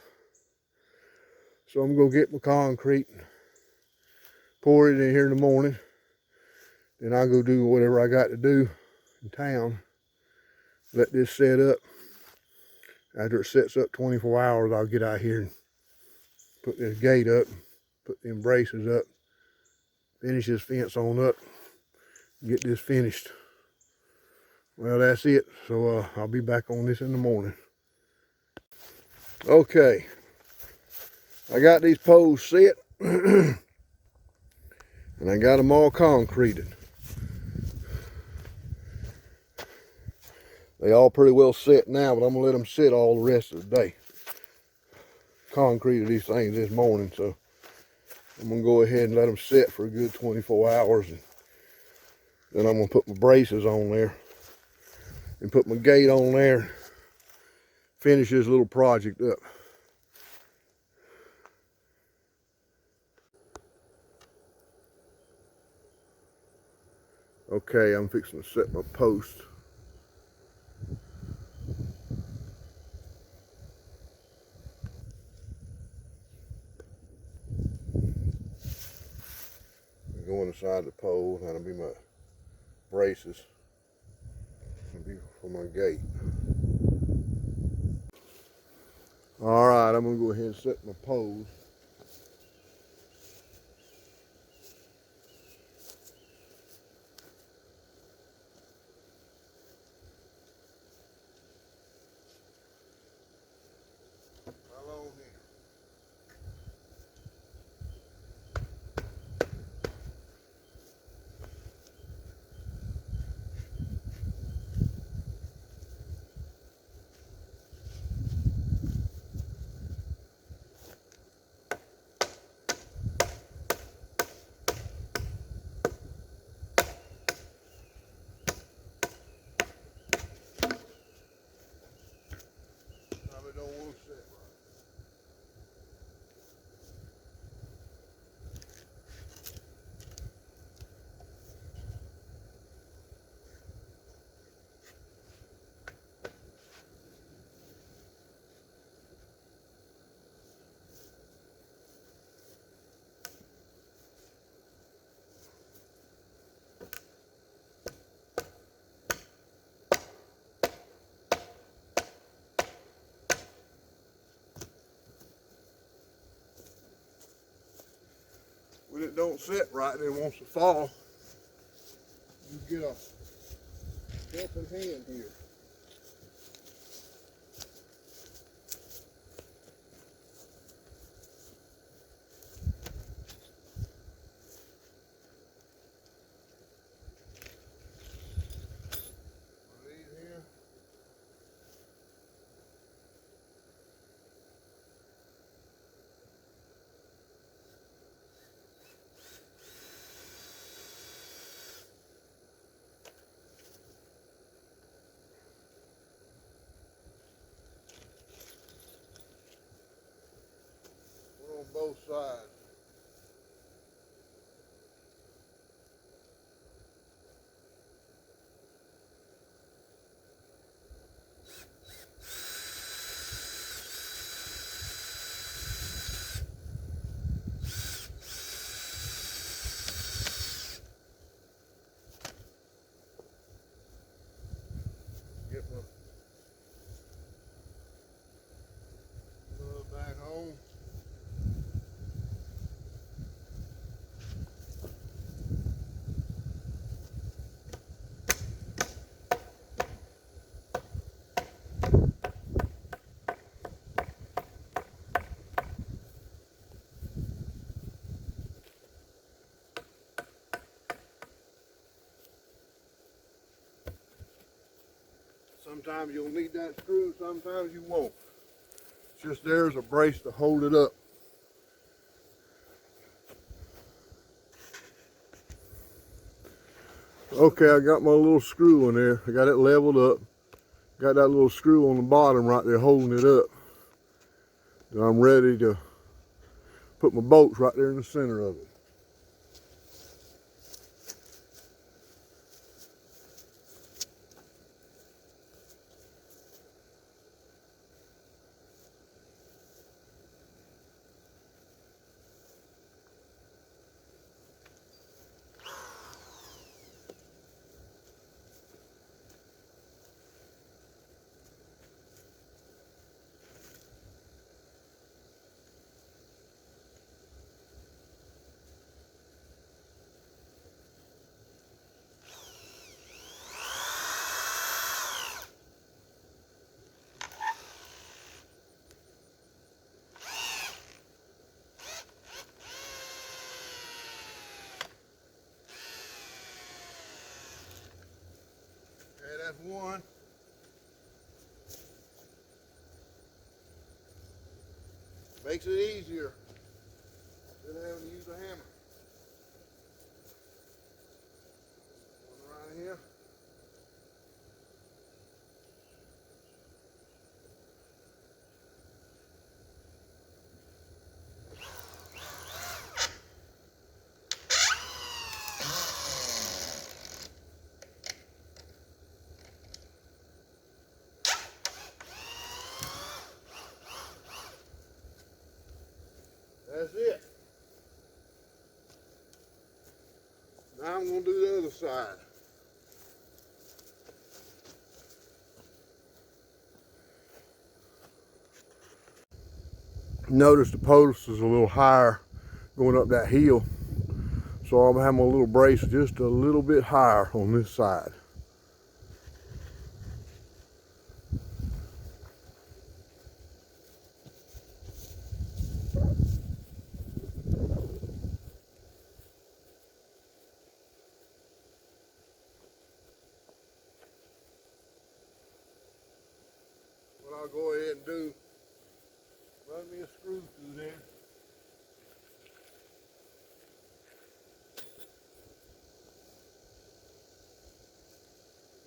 So I'm gonna go get my concrete, pour it in here in the morning. Then I'll go do whatever I got to do in town. Let this set up. After it sets up 24 hours, I'll get out here and put this gate up, put the braces up, finish this fence on up, get this finished. Well, that's it. So I'll be back on this in the morning. Okay, I got these poles set and I got them all concreted. They all pretty well set now, but I'm gonna let them sit all the rest of the day. Concreted these things this morning, so I'm gonna go ahead and let them sit for a good 24 hours, and then I'm gonna put my braces on there and put my gate on there, finish this little project up. Okay, I'm fixing to set my post. Go inside the pole, that'll be my braces. That'll be for my gate. All right, I'm gonna go ahead and set my poles. How long here? don't sit right and it wants to fall, you get a helping hand here. On both sides. Get my glove back on. Sometimes you'll need that screw, sometimes you won't. It's just there's a brace to hold it up. Okay, I got my little screw in there. I got it leveled up. Got that little screw on the bottom right there holding it up. Then I'm ready to put my bolts right there in the center of it. Okay, that's one. Makes it easier than having to use a hammer. One right here. That's it. Now I'm going to do the other side. Notice the post is a little higher going up that hill. So I'm having my little brace just a little bit higher on this side. What I'll go ahead and do, run me a screw through there.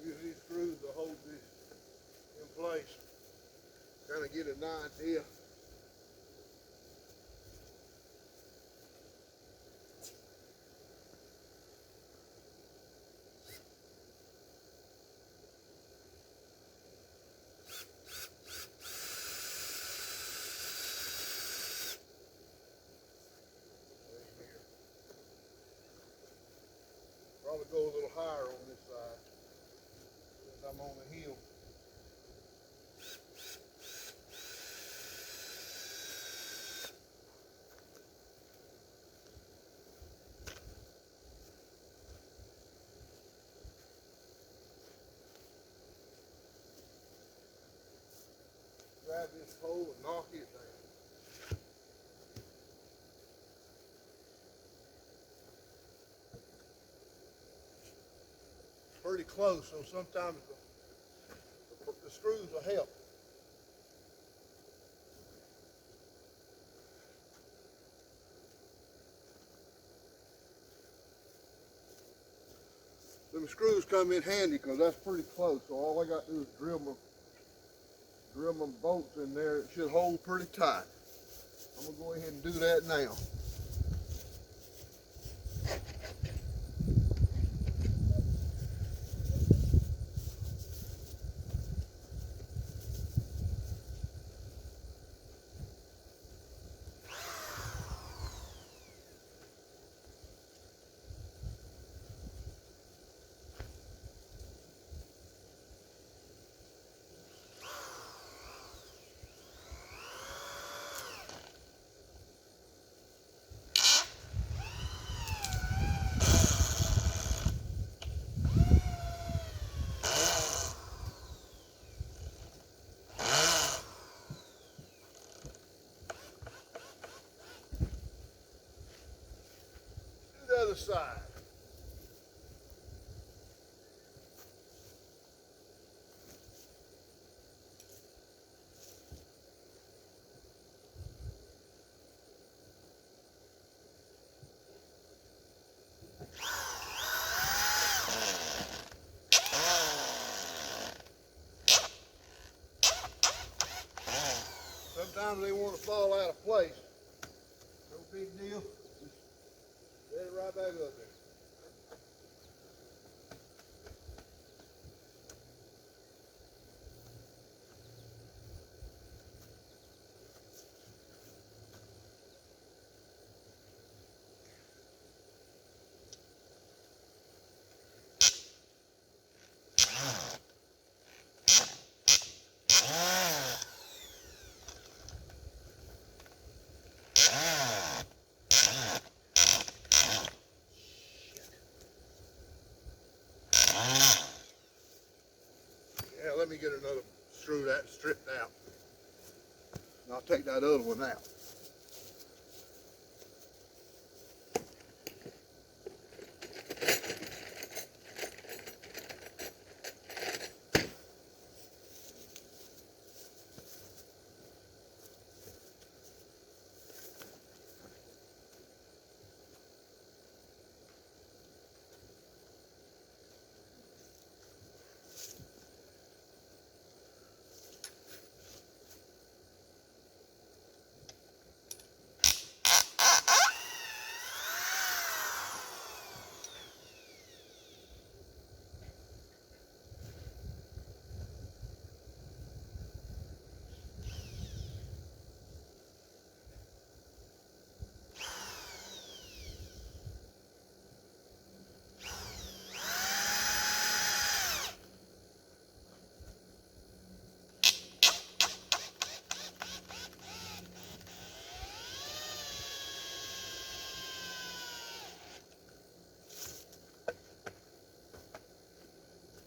Use these screws to hold this in place. Kind of get an idea. Probably go a little higher on this side since I'm on the hill. this pole and knock it down. Pretty close, so sometimes the screws will help. Them screws come in handy because that's pretty close, so all I got to do is drill my bolts in there. It should hold pretty tight. I'm gonna go ahead and do that now. Do the other side. Sometimes they want to fall out of place. No big deal. Just set it right back up there. Yeah, let me get another screw that stripped out. And I'll take that other one out.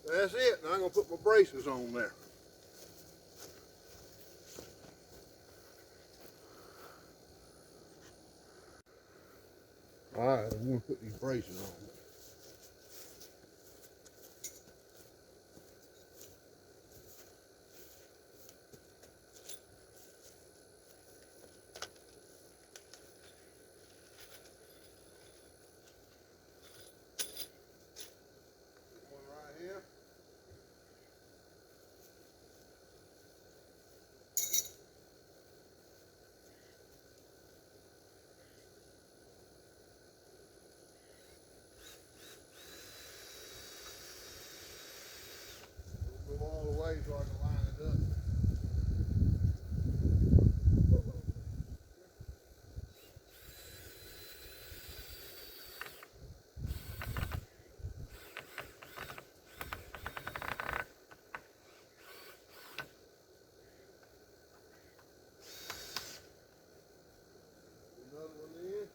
That's it. Now I'm going to put my braces on there. All right, I'm going to put these braces on. One right here. Go all the way so I can line it up. Another one in.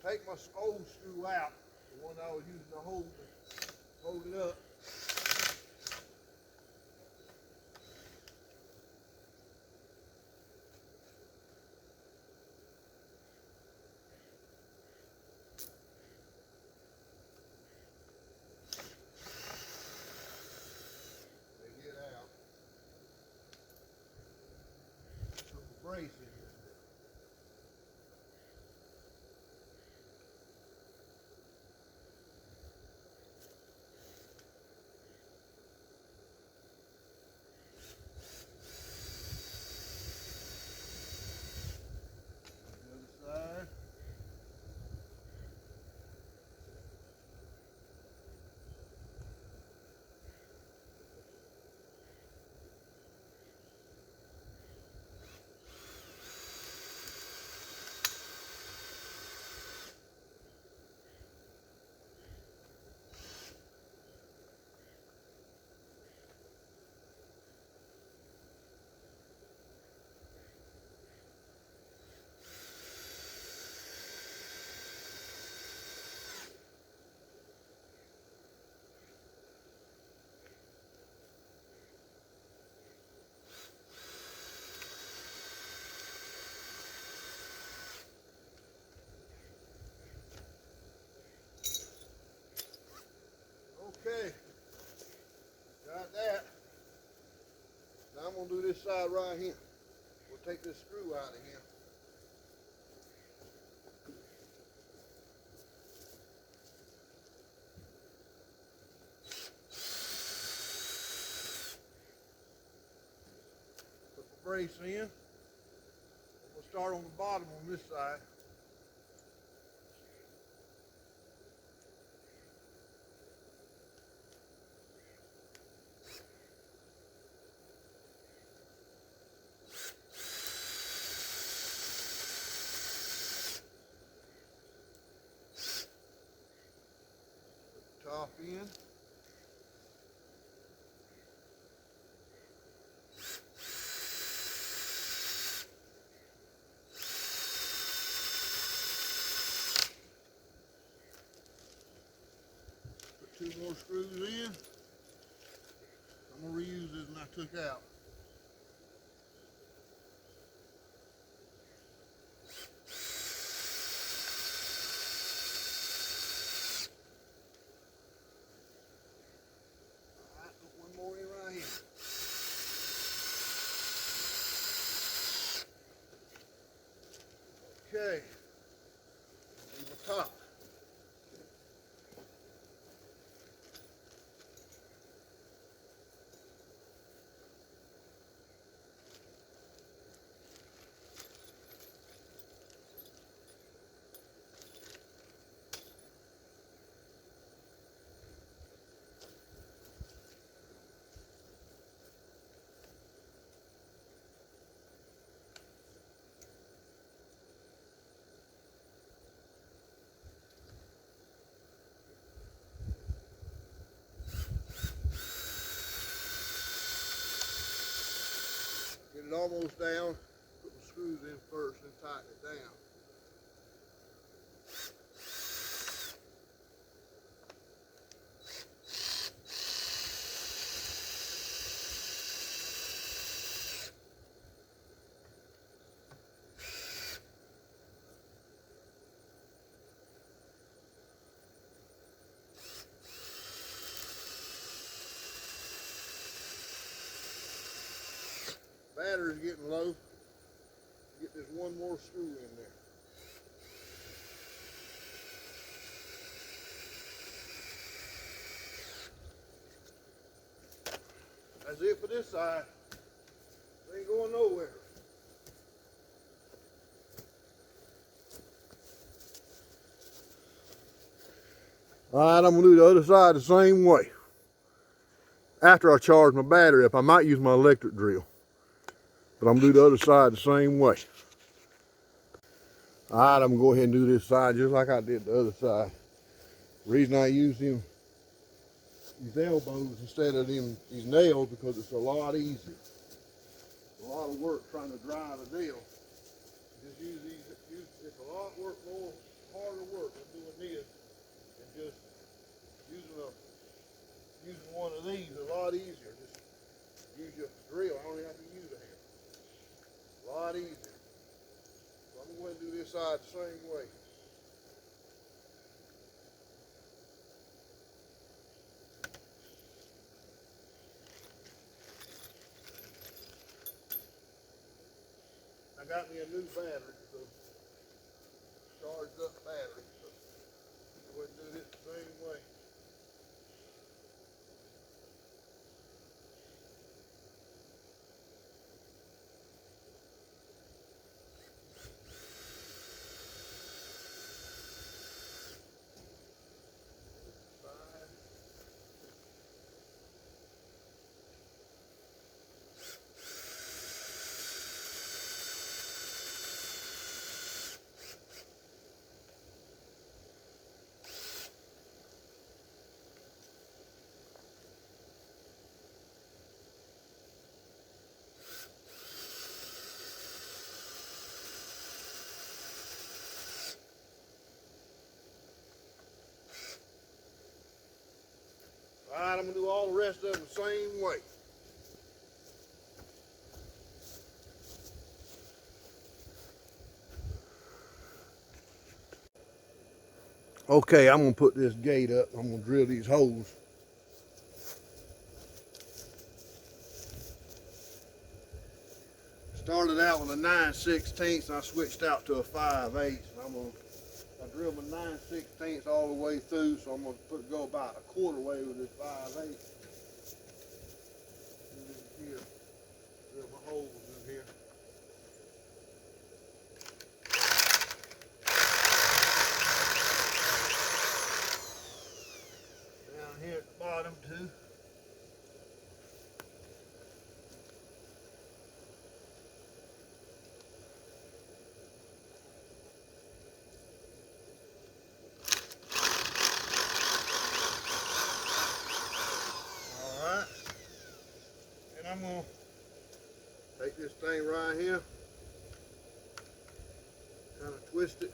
take my old screw out, the one I was using to hold it up. They get out. Put the brace in here. The other side. Okay, got that. Now I'm gonna do this side right here. We'll take this screw out of here. Put the brace in. We'll start on the bottom on this side. Put the top in. Put 2 more screws in. I'm gonna reuse this one I took out. Alright, put 1 more in right here. Okay, leave the top. Get it almost down. Put the screws in first and tighten it down. Battery's getting low. Get this 1 more screw in there. That's it for this side. It ain't going nowhere. Alright, I'm gonna do the other side the same way. After I charge my battery up, I might use my electric drill. But I'm gonna do the other side the same way. Alright, I'm gonna go ahead and do this side just like I did the other side. The reason I use these elbows instead of these nails because it's a lot easier. A lot of work trying to drive a nail. Just use these. It's a lot more harder work than doing this and just using one of these. A lot easier. Just use your drill. I don't even have to use a hammer. A lot easier. So I'm going to do this side the same way. I got me a new battery, so charged up battery. So I'm going to do this the same way. Alright, I'm going to do all the rest of them the same way. Okay, I'm going to put this gate up. I'm going to drill these holes. Started out with a 9/16, and I switched out to a 5/8. I drilled my 9/16 all the way through, so I'm going to go about a quarter way with this 5/8. Here, drill my holes in here. Down here at the bottom too. Alright. And I'm going to take this thing right here, kind of twist it.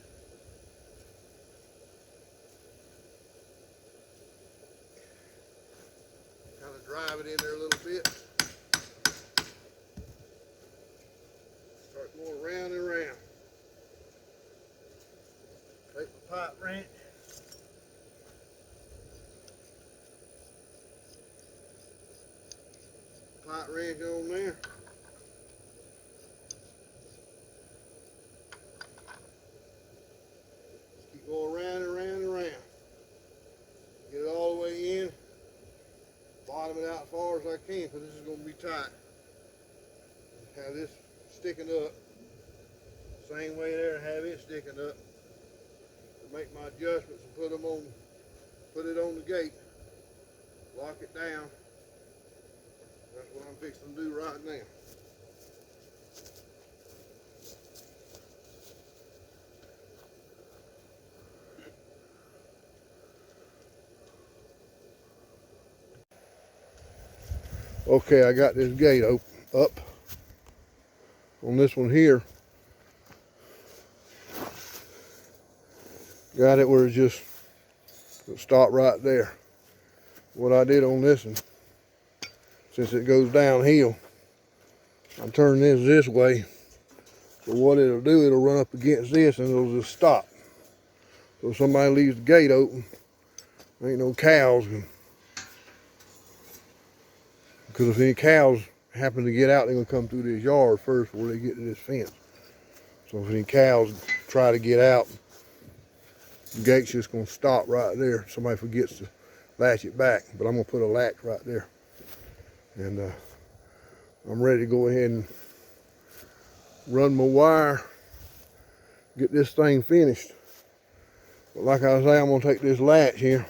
Kind of drive it in there a little bit. Start going round and round. Take my pipe wrench. Pipe wrench on there. Just keep going round and round and round. Get it all the way in. Bottom it out as far as I can, because this is going to be tight. Have this sticking up. Same way there, have it sticking up. To make my adjustments and put it on the gate. Lock it down. That's what I'm fixing to do right now. Okay, I got this gate up on this one here. Got it where it just stopped right there. What I did on this one, since it goes downhill, I'm turning this way. So what it'll do, it'll run up against this and it'll just stop. So if somebody leaves the gate open, there ain't no cows. Because if any cows happen to get out, they're going to come through this yard first before they get to this fence. So if any cows try to get out, the gate's just going to stop right there. Somebody forgets to latch it back, but I'm going to put a latch right there. And I'm ready to go ahead and run my wire, get this thing finished. But like I say, I'm going to take this latch here.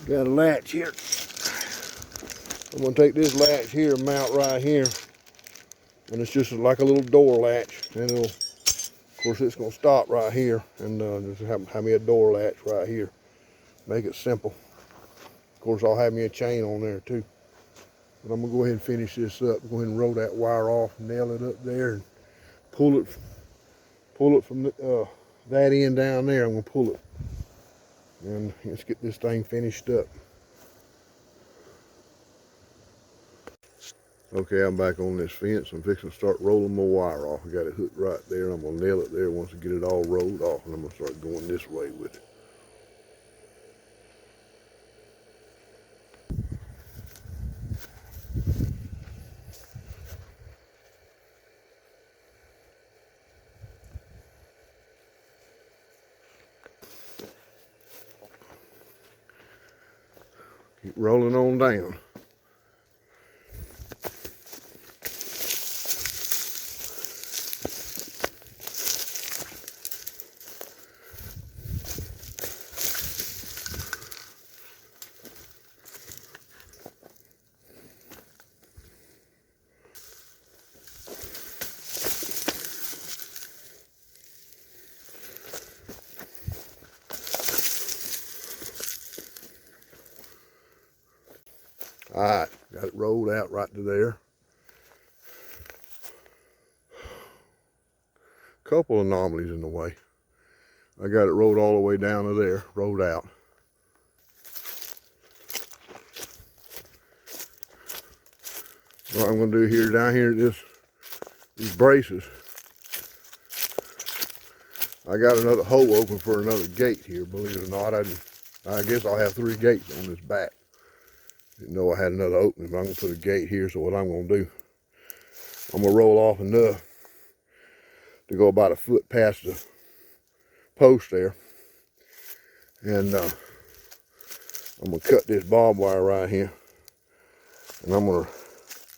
Got a latch here. I'm going to take this latch here and mount right here. And it's just like a little door latch. And it'll, of course, it's going to stop right here. And just have me a door latch right here. Make it simple. Of course, I'll have me a chain on there too. But I'm going to go ahead and finish this up. Go ahead and roll that wire off, nail it up there, and pull it from that end down there, I'm gonna pull it. And let's get this thing finished up. Okay, I'm back on this fence. I'm fixing to start rolling my wire off. I got it hooked right there. I'm gonna nail it there once I get it all rolled off, and I'm gonna start going this way with it. Keep rolling on down. All right, got it rolled out right to there. Couple anomalies in the way. I got it rolled all the way down to there, rolled out. What I'm gonna do here, down here, these braces. I got another hole open for another gate here, believe it or not. I guess I'll have 3 gates on this back. Didn't know I had another opening, but I'm gonna put a gate here. So what I'm gonna do, I'm gonna roll off enough to go about a foot past the post there. And I'm gonna cut this barbed wire right here. And I'm gonna,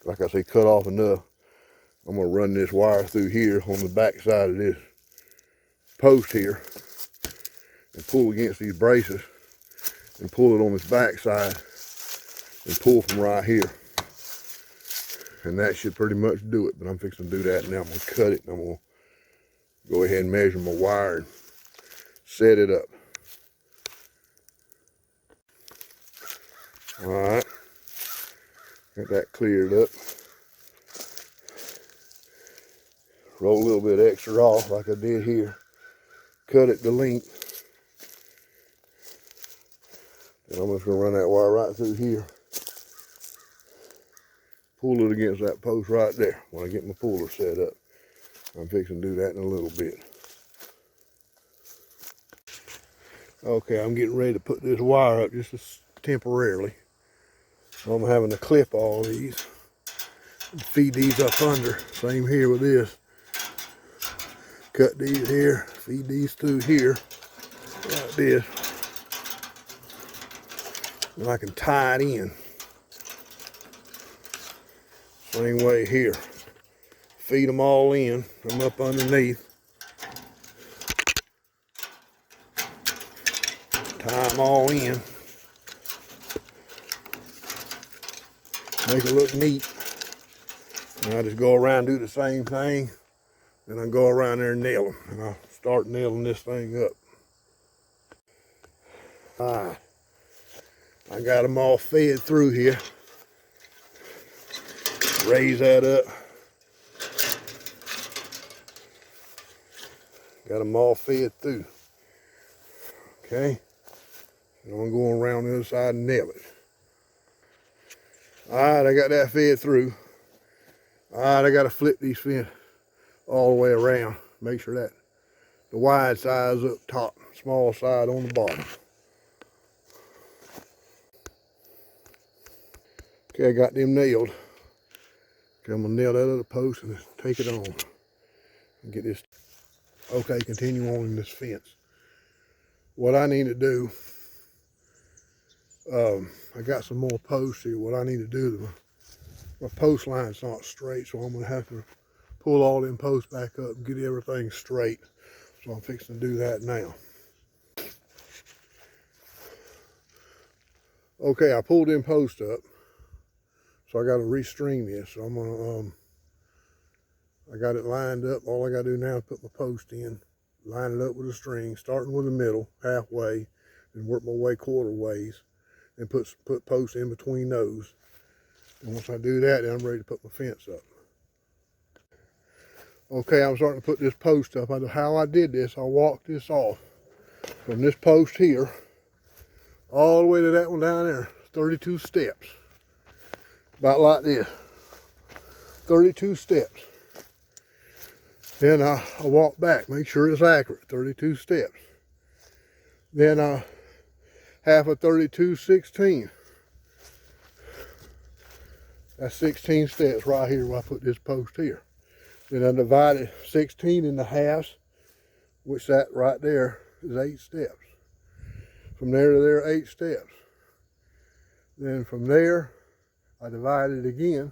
like I say, cut off enough. I'm gonna run this wire through here on the back side of this post here and pull against these braces and pull it on this back side and pull from right here. And that should pretty much do it, but I'm fixing to do that now. I'm gonna cut it and I'm gonna go ahead and measure my wire and set it up. All right, got that cleared up. Roll a little bit extra off like I did here. Cut it to length. And I'm just gonna run that wire right through here. Pull it against that post right there when I get my puller set up. I'm fixing to do that in a little bit. Okay, I'm getting ready to put this wire up just temporarily. So I'm having to clip all these and feed these up under. Same here with this. Cut these here, feed these through here, like this. And I can tie it in. Same way here. Feed them all in, I'm up underneath. Tie them all in. Make it look neat. And I just go around and do the same thing. Then I go around there and nail them. And I'll start nailing this thing up. Alright. I got them all fed through here. Raise that up. Got them all fed through. Okay. And I'm going around the other side and nail it. Alright, I got that fed through. Alright, I got to flip these fins all the way around. Make sure that the wide side's up top, small side on the bottom. Okay, I got them nailed. Okay, I'm gonna nail that other post and take it on. And get this. Okay, continue on in this fence. What I need to do, I got some more posts here. What I need to do, my post line's not straight, so I'm gonna have to pull all them posts back up and get everything straight. So I'm fixing to do that now. Okay, I pulled them posts up. So I got to restring this. So I'm gonna, I got it lined up. All I got to do now is put my post in, line it up with a string, starting with the middle, halfway, and work my way quarter ways, and put posts in between those. And once I do that, then I'm ready to put my fence up. Okay, I'm starting to put this post up. How I did this, I walked this off from this post here all the way to that one down there, 32 steps. About like this, 32 steps. Then I walk back, make sure it's accurate, 32 steps. Then half of 32, 16. That's 16 steps right here where I put this post here. Then I divided 16 into halves, which that right there is 8 steps. From there to there, 8 steps. Then from there, I divided it again.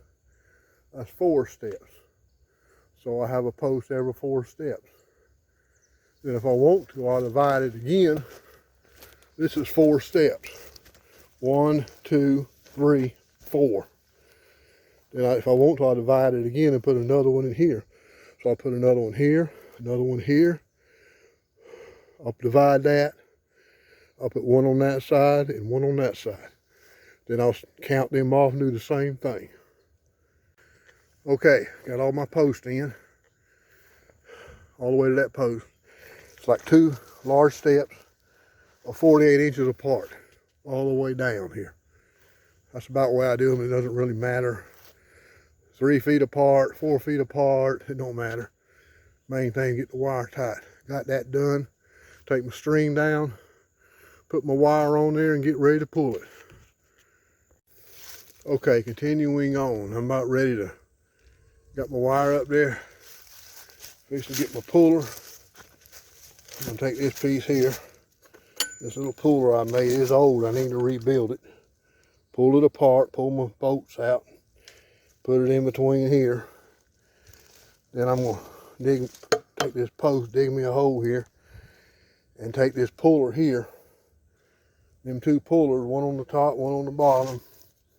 That's 4 steps. So I have a post every 4 steps. Then if I want to, I'll divide it again. This is 4 steps. 1, 2, 3, 4. Then if I want to, I'll divide it again and put another one in here. So I'll put another one here, another one here. I'll divide that. I'll put one on that side and one on that side. Then I'll count them off and do the same thing. Okay, got all my posts in. All the way to that post. It's like 2 large steps of 48 inches apart. All the way down here. That's about the way I do them. It doesn't really matter. 3 feet apart, 4 feet apart, it don't matter. Main thing, get the wire tight. Got that done. Take my string down, put my wire on there and get ready to pull it. Okay, continuing on. I'm about ready to, got my wire up there. Fixing to get my puller. I'm gonna take this piece here. This little puller I made is old, I need to rebuild it. Pull it apart, pull my bolts out. Put it in between here. Then I'm gonna take this post, dig me a hole here, and take this puller here. Them 2 pullers, one on the top, one on the bottom,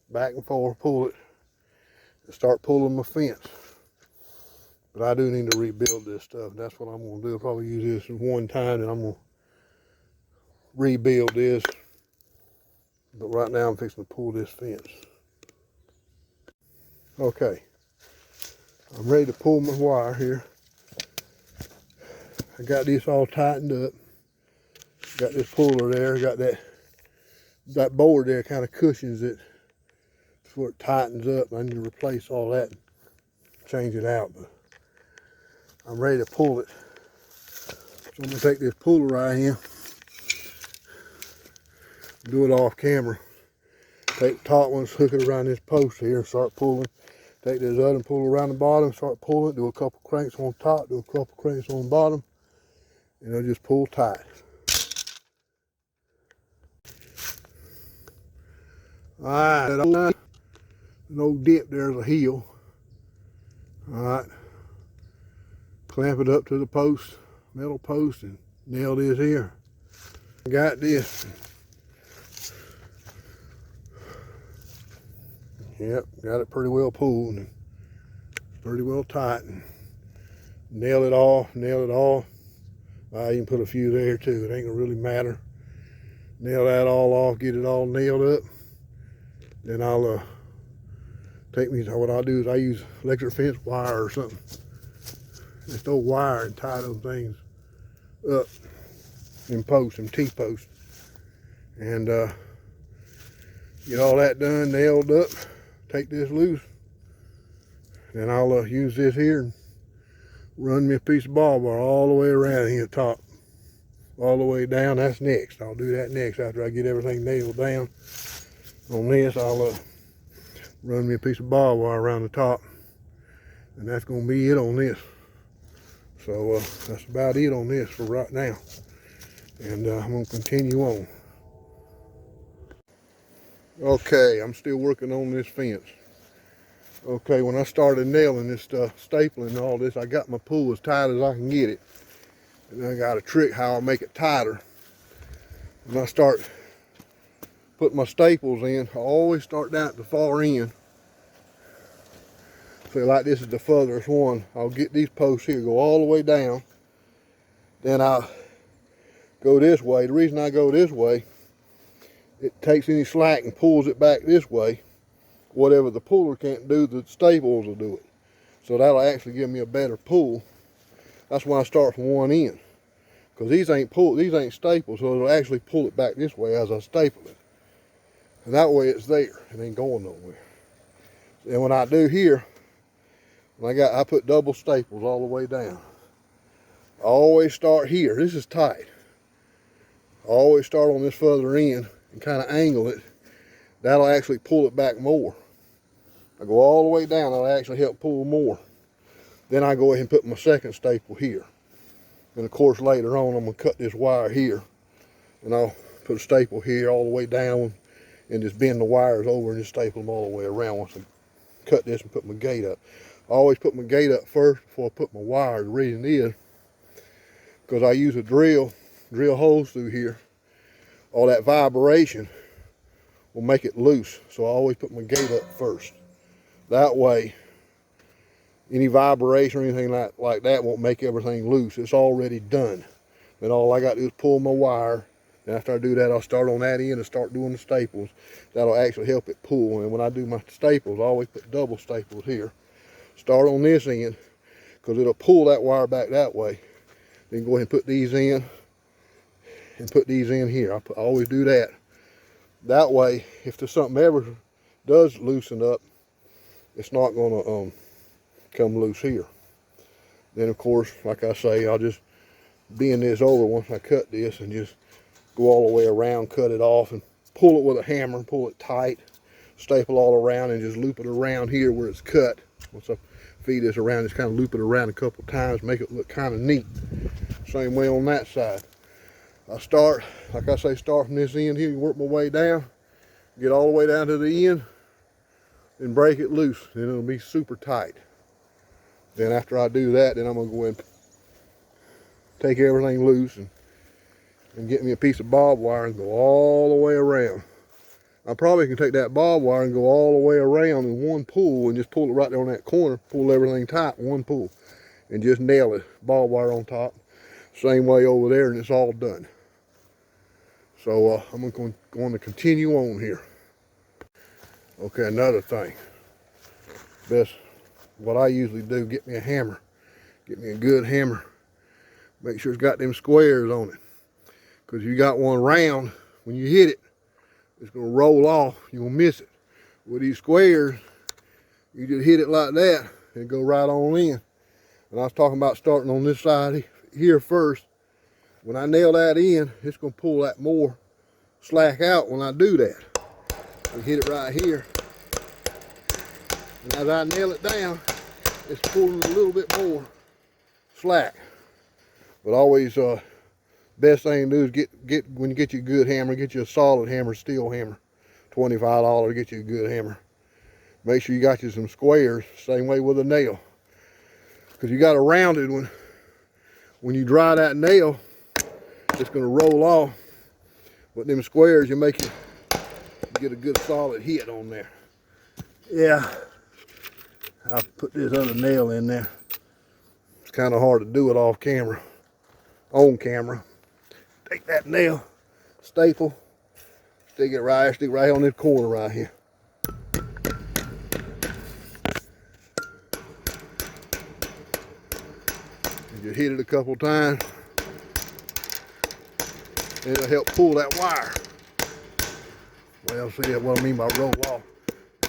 back and forth, pull it, and start pulling my fence. But I do need to rebuild this stuff. That's what I'm gonna do. I'll probably use this one time, and I'm gonna rebuild this. But right now I'm fixing to pull this fence. Okay, I'm ready to pull my wire here. I got this all tightened up. Got this puller there, got that board there kind of cushions it before it tightens up. I need to replace all that and change it out, but I'm ready to pull it. So I'm gonna take this puller right here, do it off camera. Take the top ones, hook it around this post here, start pulling. Take this other and pull around the bottom, start pulling, do a couple cranks on top, do a couple cranks on the bottom, and it'll just pull tight. Alright, no dip, there's a heel. Alright, clamp it up to the post, metal post, and nail this here. Got this. Yep, got it pretty well pulled and pretty well tight. And nail it off. I even put a few there too. It ain't gonna really matter. Nail that all off, get it all nailed up. Then I'll what I'll do is I use electric fence wire or something. Just old wire and tie those things up in posts, in T-posts. And get all that done, nailed up. Take this loose, and I'll use this here and run me a piece of ball wire all the way around here top, all the way down. That's next. I'll do that next after I get everything nailed down. On this, I'll run me a piece of ball wire around the top, and that's going to be it on this. So that's about it on this for right now, and I'm going to continue on. Okay, I'm still working on this fence. Okay, when I started nailing this stuff, stapling and all this, I got my pull as tight as I can get it. And I got a trick how I make it tighter. When I start putting my staples in, I always start down at the far end. So like this is the furthest one. I'll get these posts here, go all the way down. Then I'll go this way. The reason I go this way, it takes any slack and pulls it back this way. Whatever the puller can't do, the staples will do it. So that'll actually give me a better pull. That's when I start from one end. Because these ain't stapled, so it'll actually pull it back this way as I staple it. And that way it's there. It ain't going nowhere. And when I do here, I put double staples all the way down. I always start here. This is tight. I always start on this further end and kind of angle it. That'll actually pull it back more. I go all the way down, that'll actually help pull more. Then I go ahead and put my second staple here. And of course later on I'm gonna cut this wire here and I'll put a staple here all the way down and just bend the wires over and just staple them all the way around once I cut this and put my gate up. I always put my gate up first before I put my wire. The reason is because I use a drill holes through here. All that vibration will make it loose. So I always put my gate up first. That way, any vibration or anything like that won't make everything loose. It's already done. Then all I got to do is pull my wire. And after I do that, I'll start on that end and start doing the staples. That'll actually help it pull. And when I do my staples, I always put double staples here. Start on this end, because it'll pull that wire back that way. Then go ahead and put these in, and put these in here. I always do that. That way, if there's something ever does loosen up, it's not going to come loose here. Then of course, like I say, I'll just bend this over once I cut this and just go all the way around, cut it off, and pull it with a hammer, pull it tight, staple all around, and just loop it around here where it's cut. Once I feed this around, just kind of loop it around a couple times, make it look kind of neat. Same way on that side. I start, like I say, start from this end here, work my way down, get all the way down to the end, and break it loose, and it'll be super tight. Then after I do that, then I'm gonna go in and take everything loose and get me a piece of barbed wire and go all the way around. I probably can take that barbed wire and go all the way around in one pull and just pull it right there on that corner, pull everything tight, one pull, and just nail it, barbed wire on top. Same way over there, and it's all done. So I'm going to continue on here. Okay, another thing. What I usually do, get me a hammer. Get me a good hammer. Make sure it's got them squares on it. Because if you got one round, when you hit it, it's going to roll off. You're going to miss it. With these squares, you just hit it like that and go right on in. And I was talking about starting on this side here first. When I nail that in, it's going to pull that more slack out when I do that. I hit it right here. And as I nail it down, it's pulling a little bit more slack. But always, best thing to do is when you get you a good hammer, get you a solid hammer, steel hammer. $25 to get you a good hammer. Make sure you got you some squares, same way with a nail. Because you got a rounded one. When you dry that nail, it's going to roll off. But them squares, you get a good solid hit on there. Yeah. I'll put this other nail in there. It's kind of hard to do it off camera. On camera. Take that nail, staple, stick right on this corner right here. You just hit it a couple times. And it'll help pull that wire. Well, see what I mean by roll off.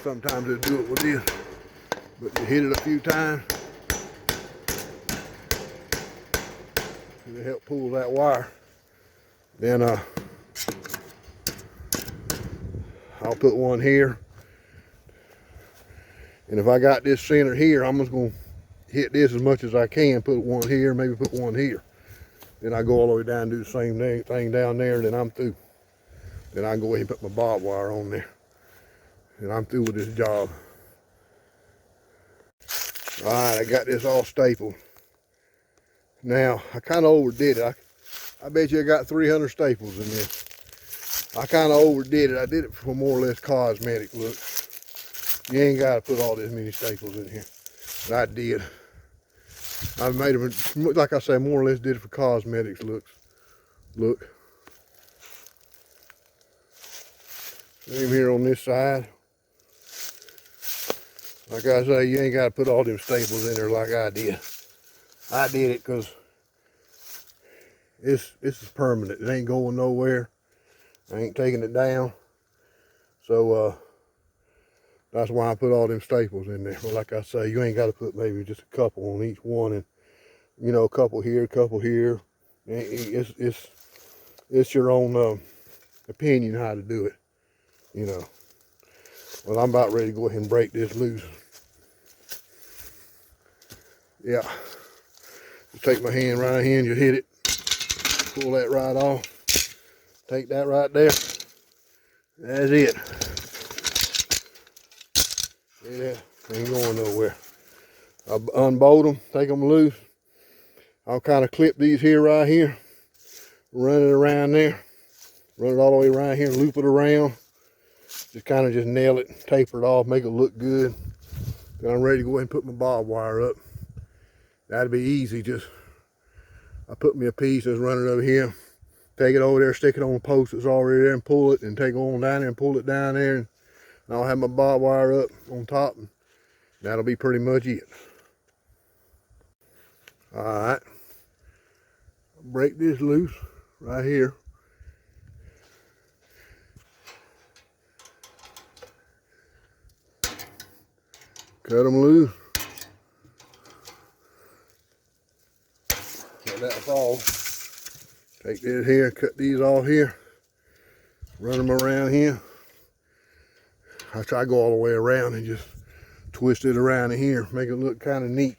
Sometimes it'll do it with this. But you hit it a few times. And it'll help pull that wire. Then I'll put one here. And if I got this center here, I'm just going to hit this as much as I can. Put one here, maybe put one here. Then I go all the way down and do the same thing down there, and then I'm through. Then I can go ahead and put my barbed wire on there. And I'm through with this job. All right, I got this all stapled. Now, I kind of overdid it. I bet you I got 300 staples in this. I kind of overdid it. I did it for more or less cosmetic looks. You ain't got to put all this many staples in here. But I did. I made them, like I say, more or less did it for cosmetics looks. Look. Same here on this side. Like I say, you ain't got to put all them staples in there like I did. I did it because this is permanent. It ain't going nowhere. I ain't taking it down. So that's why I put all them staples in there. But like I say, you ain't got to put maybe just a couple on each one, and you know, a couple here, a couple here. It's your own opinion how to do it, you know. Well, I'm about ready to go ahead and break this loose. Yeah. Just take my hand right here and just hit it. Pull that right off. Take that right there. That's it. See that? Ain't going nowhere. I'll unbolt them, take them loose. I'll kind of clip these here right here. Run it around there. Run it all the way around here, loop it around. Just kind of just nail it, taper it off, make it look good. Then I'm ready to go ahead and put my barbed wire up. That'd be easy. Just I put me a piece, just run it over here, take it over there, stick it on the post that's already there, and pull it, and take it on down there and pull it down there, and I'll have my barbed wire up on top, and that'll be pretty much it. All right, break this loose right here. Cut them loose. Let that fall. Take this here, cut these off here, run them around here. I try to go all the way around and just twist it around in here, make it look kind of neat.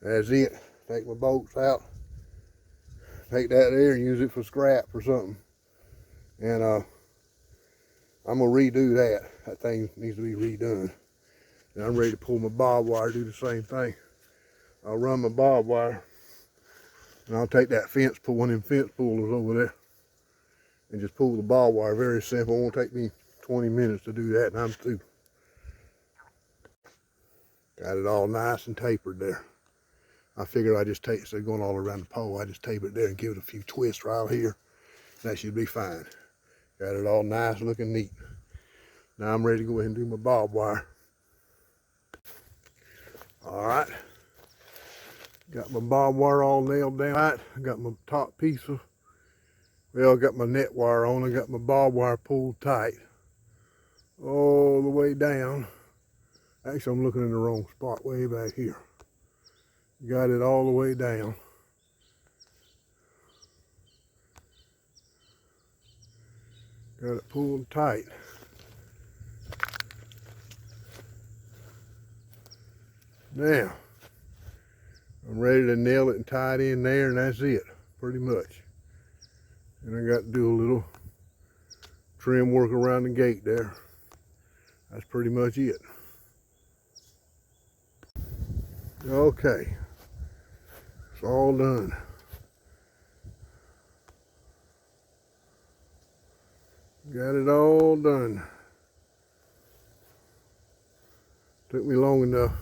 That's it. Take my bolts out. Take that there and use it for scrap or something. And I'm gonna redo that. That thing needs to be redone. And I'm ready to pull my barbed wire, do the same thing. I'll run my barbed wire, and I'll take that fence, pull one of them fence pullers over there, and just pull the barbed wire. Very simple. It won't take me 20 minutes to do that, and I'm through. Got it all nice and tapered there. I figured I just take, instead of going all around the pole, I just tape it there and give it a few twists right here. That should be fine. Got it all nice looking neat. Now I'm ready to go ahead and do my barbed wire. All right. Got my barbed wire all nailed down. Right. I got my top piece of, well, I got my net wire on. I got my barbed wire pulled tight all the way down. Actually, I'm looking in the wrong spot, way back here. Got it all the way down. Got it pulled tight. Now, I'm ready to nail it and tie it in there, and that's it, pretty much. And I got to do a little trim work around the gate there. That's pretty much it. Okay, it's all done. Got it all done. Took me long enough.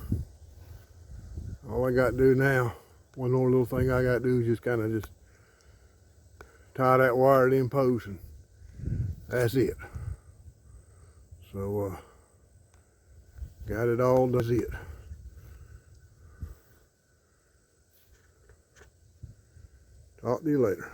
All I got to do now, one more little thing I got to do is just kind of just tie that wire in post, and that's it. So, got it all done. That's it. Talk to you later.